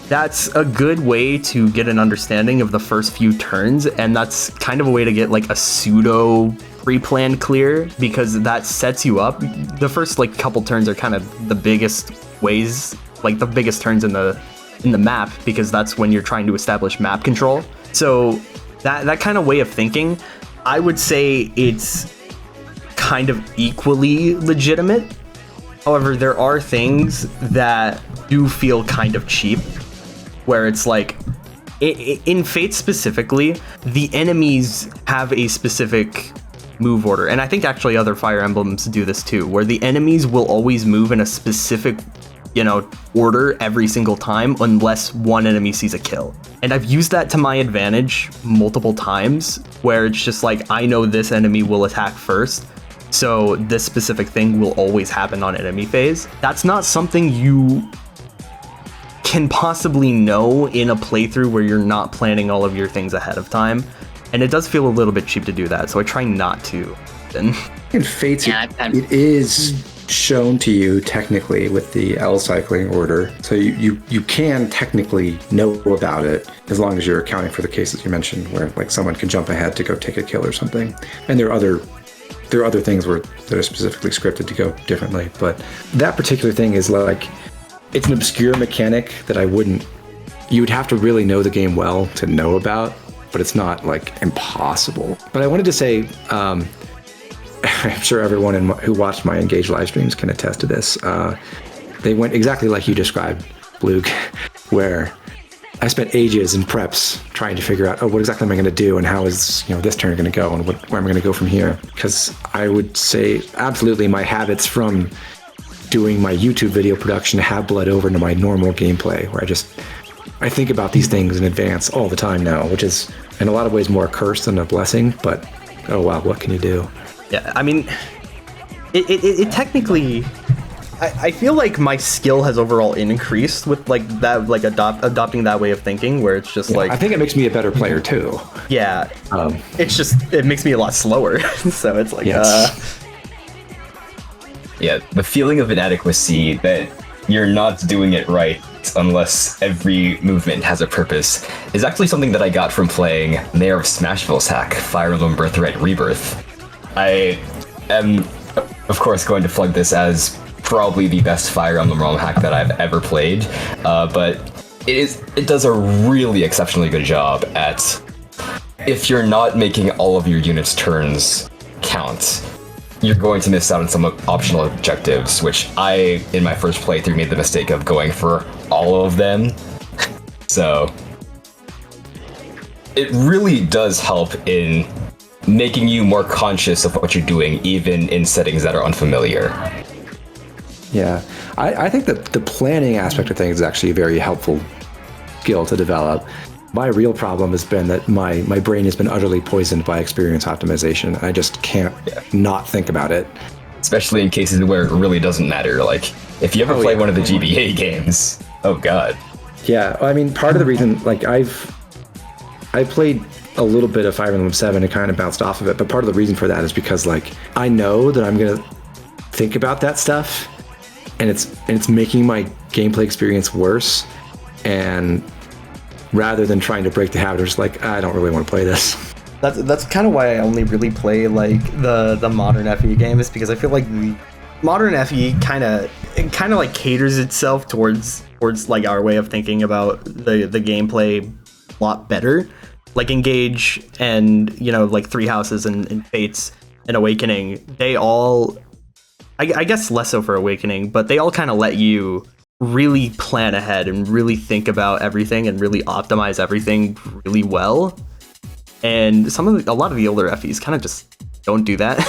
that's a good way to get an understanding of the first few turns, and that's kind of a way to get like a pseudo pre-planned clear, because that sets you up. The first like couple turns are kind of the biggest ways, like the biggest turns in the map, because that's when you're trying to establish map control. So that kind of way of thinking, I would say it's kind of equally legitimate. However, there are things that do feel kind of cheap, where it's like, in Fate specifically, the enemies have a specific move order. And I think actually other Fire Emblems do this too, where the enemies will always move in a specific, order every single time, unless one enemy sees a kill. And I've used that to my advantage multiple times, where it's just like, I know this enemy will attack first, so this specific thing will always happen on enemy phase. That's not something you can possibly know in a playthrough where you're not planning all of your things ahead of time. And it does feel a little bit cheap to do that, so I try not to. In Fates, it is shown to you technically with the L cycling order, so you can technically know about it as long as you're accounting for the cases you mentioned, where like someone can jump ahead to go take a kill or something. And there are other things that are specifically scripted to go differently, but that particular thing is like, it's an obscure mechanic that you would have to really know the game well to know about, but it's not like impossible. But I wanted to say, I'm sure everyone who watched my Engage live streams can attest to this. They went exactly like you described, Bluegh, where I spent ages in preps trying to figure out, what exactly am I going to do, and how is this turn going to go, and where am I going to go from here? Because I would say absolutely my habits from doing my YouTube video production have bled over into my normal gameplay, where I think about these things in advance all the time now, which is in a lot of ways more a curse than a blessing, but oh wow, what can you do? Yeah, I mean, it technically, I feel like my skill has overall increased with like that, like adopting that way of thinking, where it's just like, I think it makes me a better player too. Yeah, it makes me a lot slower. So it's like, Yeah, the feeling of inadequacy that you're not doing it right unless every movement has a purpose is actually something that I got from playing Mayor of Smashville's hack, Fire Emblem Birthright Rebirth. I am, of course, going to plug this as probably the best Fire Emblem ROM hack that I've ever played, but it does a really exceptionally good job at, if you're not making all of your units' turns count, you're going to miss out on some optional objectives, which I, in my first playthrough, made the mistake of going for all of them. So it really does help in making you more conscious of what you're doing, even in settings that are unfamiliar. Yeah, I think that the planning aspect of things is actually a very helpful skill to develop. My real problem has been that my brain has been utterly poisoned by experience optimization. I just can't not think about it. Especially in cases where it really doesn't matter. Like, if you ever play one of the GBA games, oh god. Yeah, I mean, part of the reason, like, I played a little bit of Fire Emblem 7 and kind of bounced off of it, but part of the reason for that is because, like, I know that I'm going to think about that stuff, and it's making my gameplay experience worse, and rather than trying to break the habit, I'm just like, I don't really want to play this. That's kind of why I only really play like the modern FE games, because I feel like the modern FE kind of like caters itself towards like our way of thinking about the gameplay a lot better. Like Engage and, you know, like Three Houses and Fates and Awakening, they all, I guess less so for Awakening, but they all kind of let you really plan ahead and really think about everything and really optimize everything really well. And a lot of the older FEs kind of just don't do that.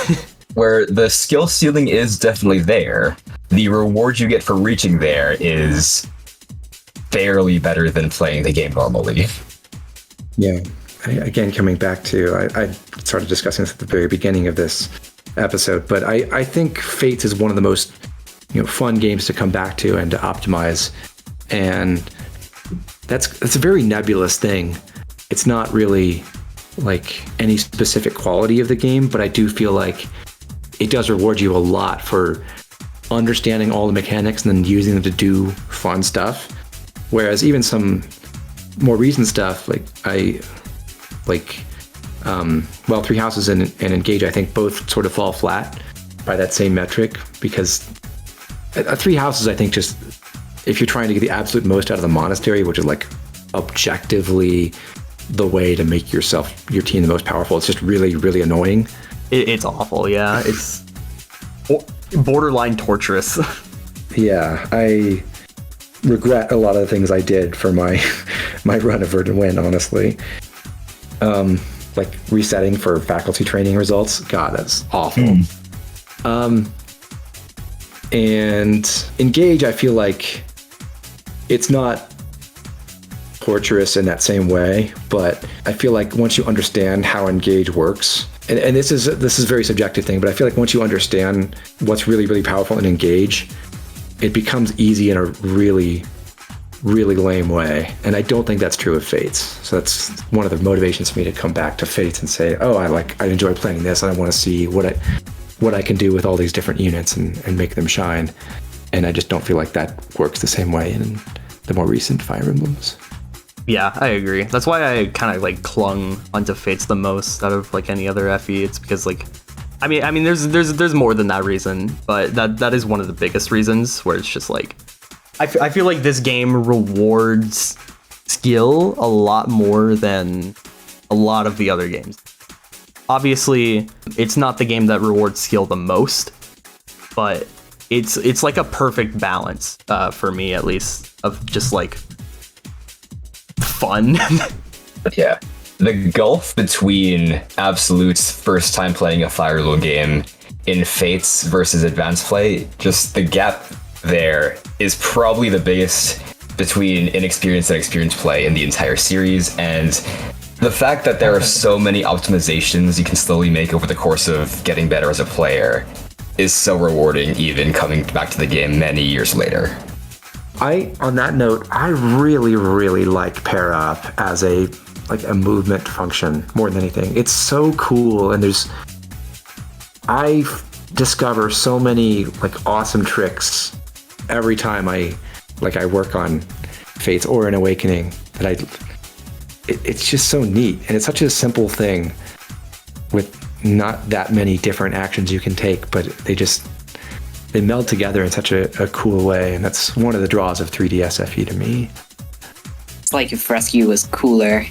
Where the skill ceiling is definitely there, the reward you get for reaching there is barely better than playing the game normally. Yeah. Again, coming back to, I started discussing this at the very beginning of this episode, but I think Fates is one of the most, you know, fun games to come back to and to optimize. And that's a very nebulous thing. It's not really like any specific quality of the game, but I do feel like it does reward you a lot for understanding all the mechanics and then using them to do fun stuff. Whereas even some more recent stuff, well, Three Houses and Engage, I think both sort of fall flat by that same metric, because Three Houses, I think, just if you're trying to get the absolute most out of the monastery, which is like objectively the way to make your team the most powerful, it's just really, really annoying. It's awful, yeah. It's borderline torturous. Yeah, I regret a lot of the things I did for my run of Verdant Wind, honestly. Like resetting for faculty training results. God, that's awful. And Engage, I feel like it's not torturous in that same way, but I feel like once you understand how Engage works, and this is a very subjective thing, but I feel like once you understand what's really, really powerful in Engage, it becomes easy in a really, really lame way. And I don't think that's true of Fates. So that's one of the motivations for me to come back to Fates and say, oh, I enjoy playing this, and I want to see what I can do with all these different units and make them shine. And I just don't feel like that works the same way in the more recent Fire Emblems. Yeah, I agree. That's why I kind of like clung onto Fates the most out of like any other FE. It's because like, I mean, there's more than that reason, but that is one of the biggest reasons, where it's just like, I feel like this game rewards skill a lot more than a lot of the other games. Obviously, it's not the game that rewards skill the most, but it's like a perfect balance for me, at least, of just like fun. Yeah. The gulf between Absolute's first time playing a Fire Emblem game in Fates versus Advanced Play, just the gap there is probably the biggest between inexperienced and experienced play in the entire series. And the fact that there are so many optimizations you can slowly make over the course of getting better as a player is so rewarding, even coming back to the game many years later. On that note, I really, really like Pair Up as a movement function more than anything. It's so cool, and I discover so many like awesome tricks every time I work on Fates or an Awakening that it's just so neat, and it's such a simple thing with not that many different actions you can take, but they meld together in such a cool way, and that's one of the draws of 3DS FE to me. It's like if Rescue was cooler.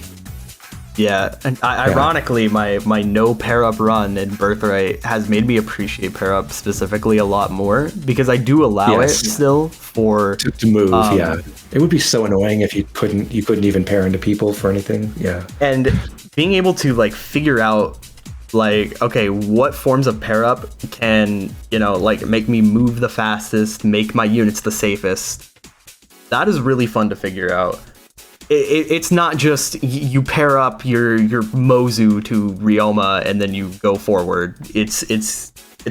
Yeah, and ironically, my no pair-up run in Birthright has made me appreciate pair-up specifically a lot more, because I do allow it still for... To move, yeah. It would be so annoying if you couldn't even pair into people for anything, yeah. And being able to, like, figure out, like, okay, what forms of pair-up can, like, make me move the fastest, make my units the safest, that is really fun to figure out. It's not just you pair up your Mozu to Ryoma and then you go forward. It's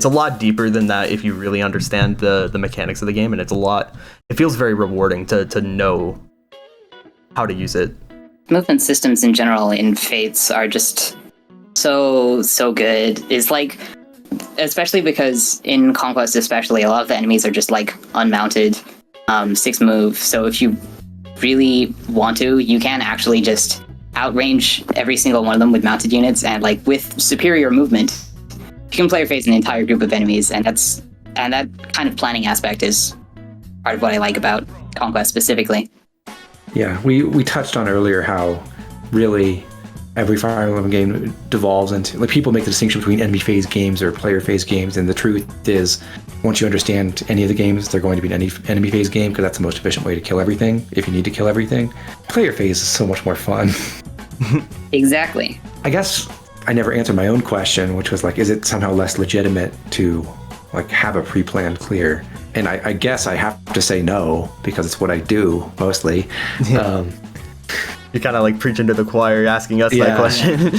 a lot deeper than that if you really understand the mechanics of the game, and it feels very rewarding to know how to use it. Movement systems in general in Fates are just so good. It's like, especially because in Conquest especially, a lot of the enemies are just like unmounted 6 move. So if you really want to, you can actually just outrange every single one of them with mounted units, and like with superior movement, you can player phase an entire group of enemies, and that kind of planning aspect is part of what I like about Conquest specifically. Yeah, we touched on earlier how really every Fire Emblem game devolves into, like, people make the distinction between enemy phase games or player phase games, and the truth is, once you understand any of the games, they're going to be an enemy phase game, because that's the most efficient way to kill everything, if you need to kill everything. Player phase is so much more fun. Exactly. I guess I never answered my own question, which was like, is it somehow less legitimate to like have a pre-planned clear? And I guess I have to say no, because it's what I do mostly. Yeah. You're kind of like preaching to the choir, asking us that question.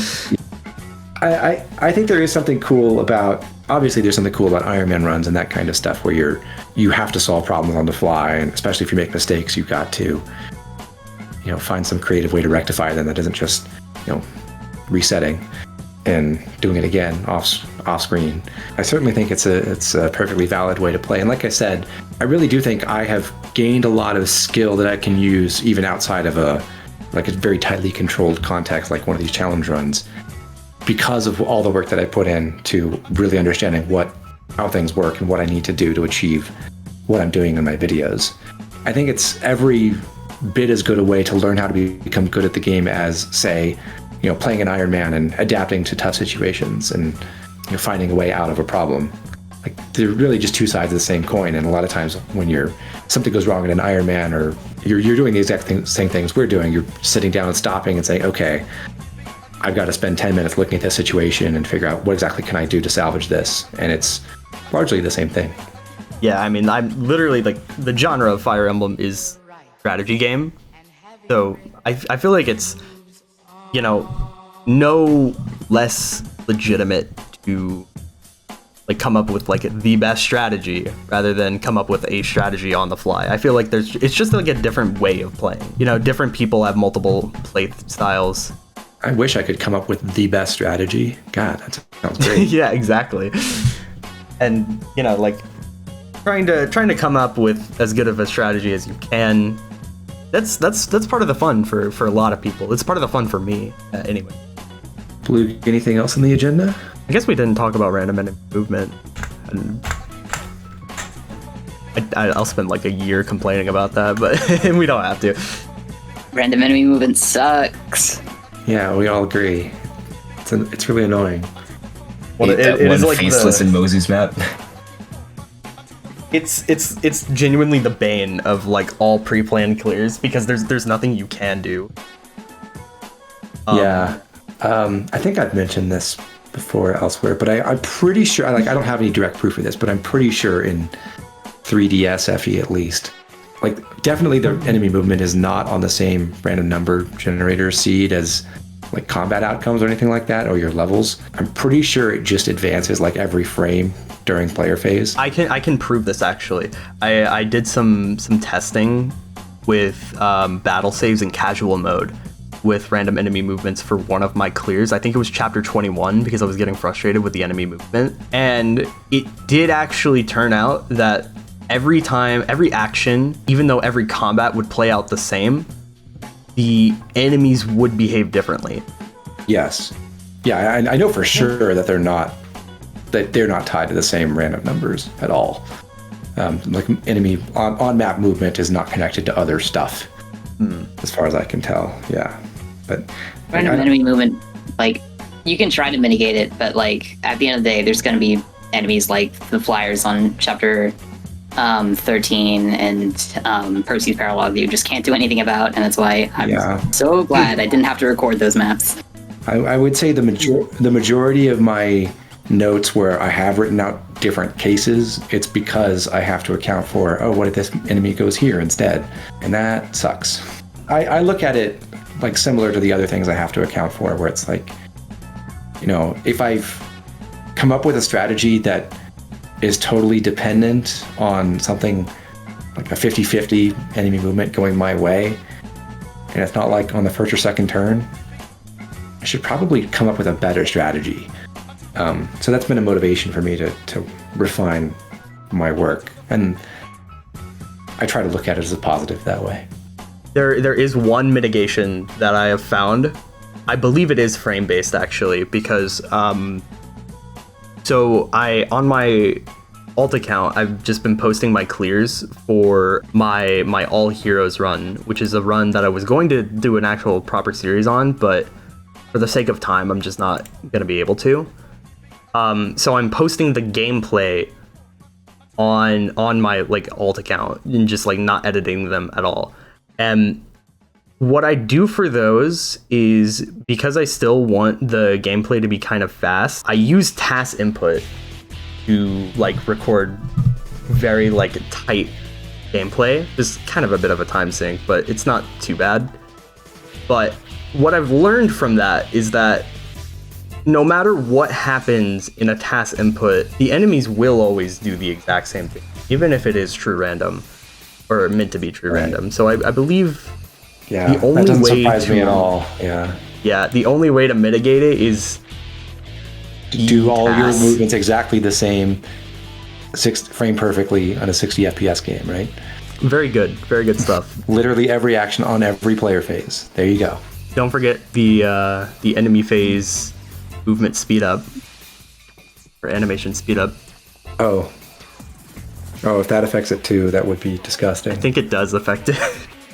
I think there is something cool about, obviously there's something cool about Iron Man runs and that kind of stuff, where you have to solve problems on the fly, and especially if you make mistakes, you've got to, find some creative way to rectify them that isn't just, resetting and doing it again off screen. I certainly think it's a perfectly valid way to play. And like I said, I really do think I have gained a lot of skill that I can use even outside of a very tightly controlled context like one of these challenge runs, because of all the work that I put in to really understanding how things work and what I need to do to achieve what I'm doing in my videos. I think it's every bit as good a way to learn how to become good at the game as, say, playing an Iron Man and adapting to tough situations and finding a way out of a problem. Like, they're really just two sides of the same coin, and a lot of times when something goes wrong in an Iron Man, or you're doing the exact same things we're doing, you're sitting down and stopping and saying, okay, I've got to spend 10 minutes looking at this situation and figure out what exactly can I do to salvage this, and it's largely the same thing. Yeah, I mean, I'm literally, like, the genre of Fire Emblem is strategy game, so I feel like it's, no less legitimate to like come up with like the best strategy rather than come up with a strategy on the fly. I feel like it's just like a different way of playing. Different people have multiple play styles. I wish I could come up with the best strategy. God, that sounds great. Yeah, exactly. And like trying to come up with as good of a strategy as you can. That's part of the fun for a lot of people. It's part of the fun for me, anyway. Bluegh, anything else on the agenda? I guess we didn't talk about random enemy movement. And I'll spend like a year complaining about that, but we don't have to. Random enemy movement sucks. Yeah, we all agree. It's really annoying. Well, it is like faceless in Mozu's map. It's genuinely the bane of like all pre-planned clears, because there's nothing you can do. I think I've mentioned this before elsewhere, but I'm pretty sure, I don't have any direct proof of this, but I'm pretty sure in 3DS FE at least, like, definitely the enemy movement is not on the same random number generator seed as like combat outcomes or anything like that, or your levels. I'm pretty sure it just advances like every frame during player phase. I can prove this actually. I did some testing with battle saves in casual mode with random enemy movements for one of my clears. I think it was chapter 21, because I was getting frustrated with the enemy movement. And it did actually turn out that every time, every action, even though every combat would play out the same, the enemies would behave differently. Yes. Yeah, I know for sure that they're not tied to the same random numbers at all. Like enemy on map movement is not connected to other stuff, as far as I can tell. Yeah, but Random enemy movement, like you can try to mitigate it, but like at the end of the day, there's going to be enemies like the flyers on chapter 13 and Percy's Paralog that you just can't do anything about, and that's why I'm so glad I didn't have to record those maps. I would say the majority of my notes where I have written out different cases, it's because I have to account for, oh, what if this enemy goes here instead? And that sucks. I look at it like similar to the other things I have to account for, where it's like, you know, if I've come up with a strategy that is totally dependent on something like a 50-50 enemy movement going my way, and it's not like on the first or second turn, I should probably come up with a better strategy. So that's been a motivation for me to refine my work, and I try to look at it as a positive that way. There is one mitigation that I have found. I believe it is frame based actually, because so on my alt account, I've just been posting my clears for my all heroes run, which is a run that I was going to do an actual proper series on, but for the sake of time, I'm just not gonna be able to. So I'm posting the gameplay on my like alt account and just like not editing them at all. And what I do for those is, because I still want the gameplay to be kind of fast, I use task input to like record very like tight gameplay. Just kind of a bit of a time sink, but it's not too bad. But what I've learned from that is that no matter what happens in a task input, the enemies will always do the exact same thing, even if it is true random or meant to be true random. So I believe the only that doesn't way surprise to, me at all. Yeah, the only way to mitigate it is to do all your movements exactly the same, frame perfectly on a 60 FPS game, right? Very good stuff. Literally every action on every player phase. There you go. Don't forget the enemy phase movement speed up, or animation speed up. Oh, if that affects it too, that would be disgusting. I think it does affect it.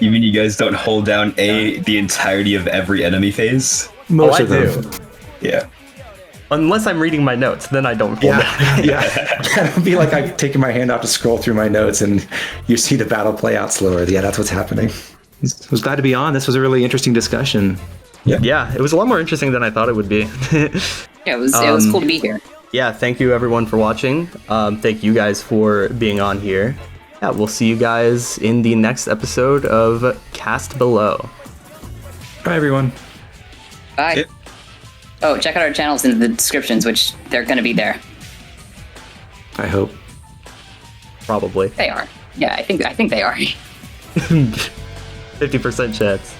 You mean you guys don't hold down the entirety of every enemy phase? Most of I them. do. Yeah. Unless I'm reading my notes, then I don't hold it. Yeah. It would be like I've taken my hand out to scroll through my notes and you see the battle play out slower. Yeah, that's what's happening. I was glad to be on. This was a really interesting discussion. Yeah, it was a lot more interesting than I thought it would be. Yeah, it was cool to be here. Yeah, thank you everyone for watching. Thank you guys for being on here. Yeah, we'll see you guys in the next episode of Cast Below. Bye, everyone. Bye. Yep. Oh, check out our channels in the descriptions, which they're going to be there. I hope. Probably. They are. Yeah, I think they are. 50% chance.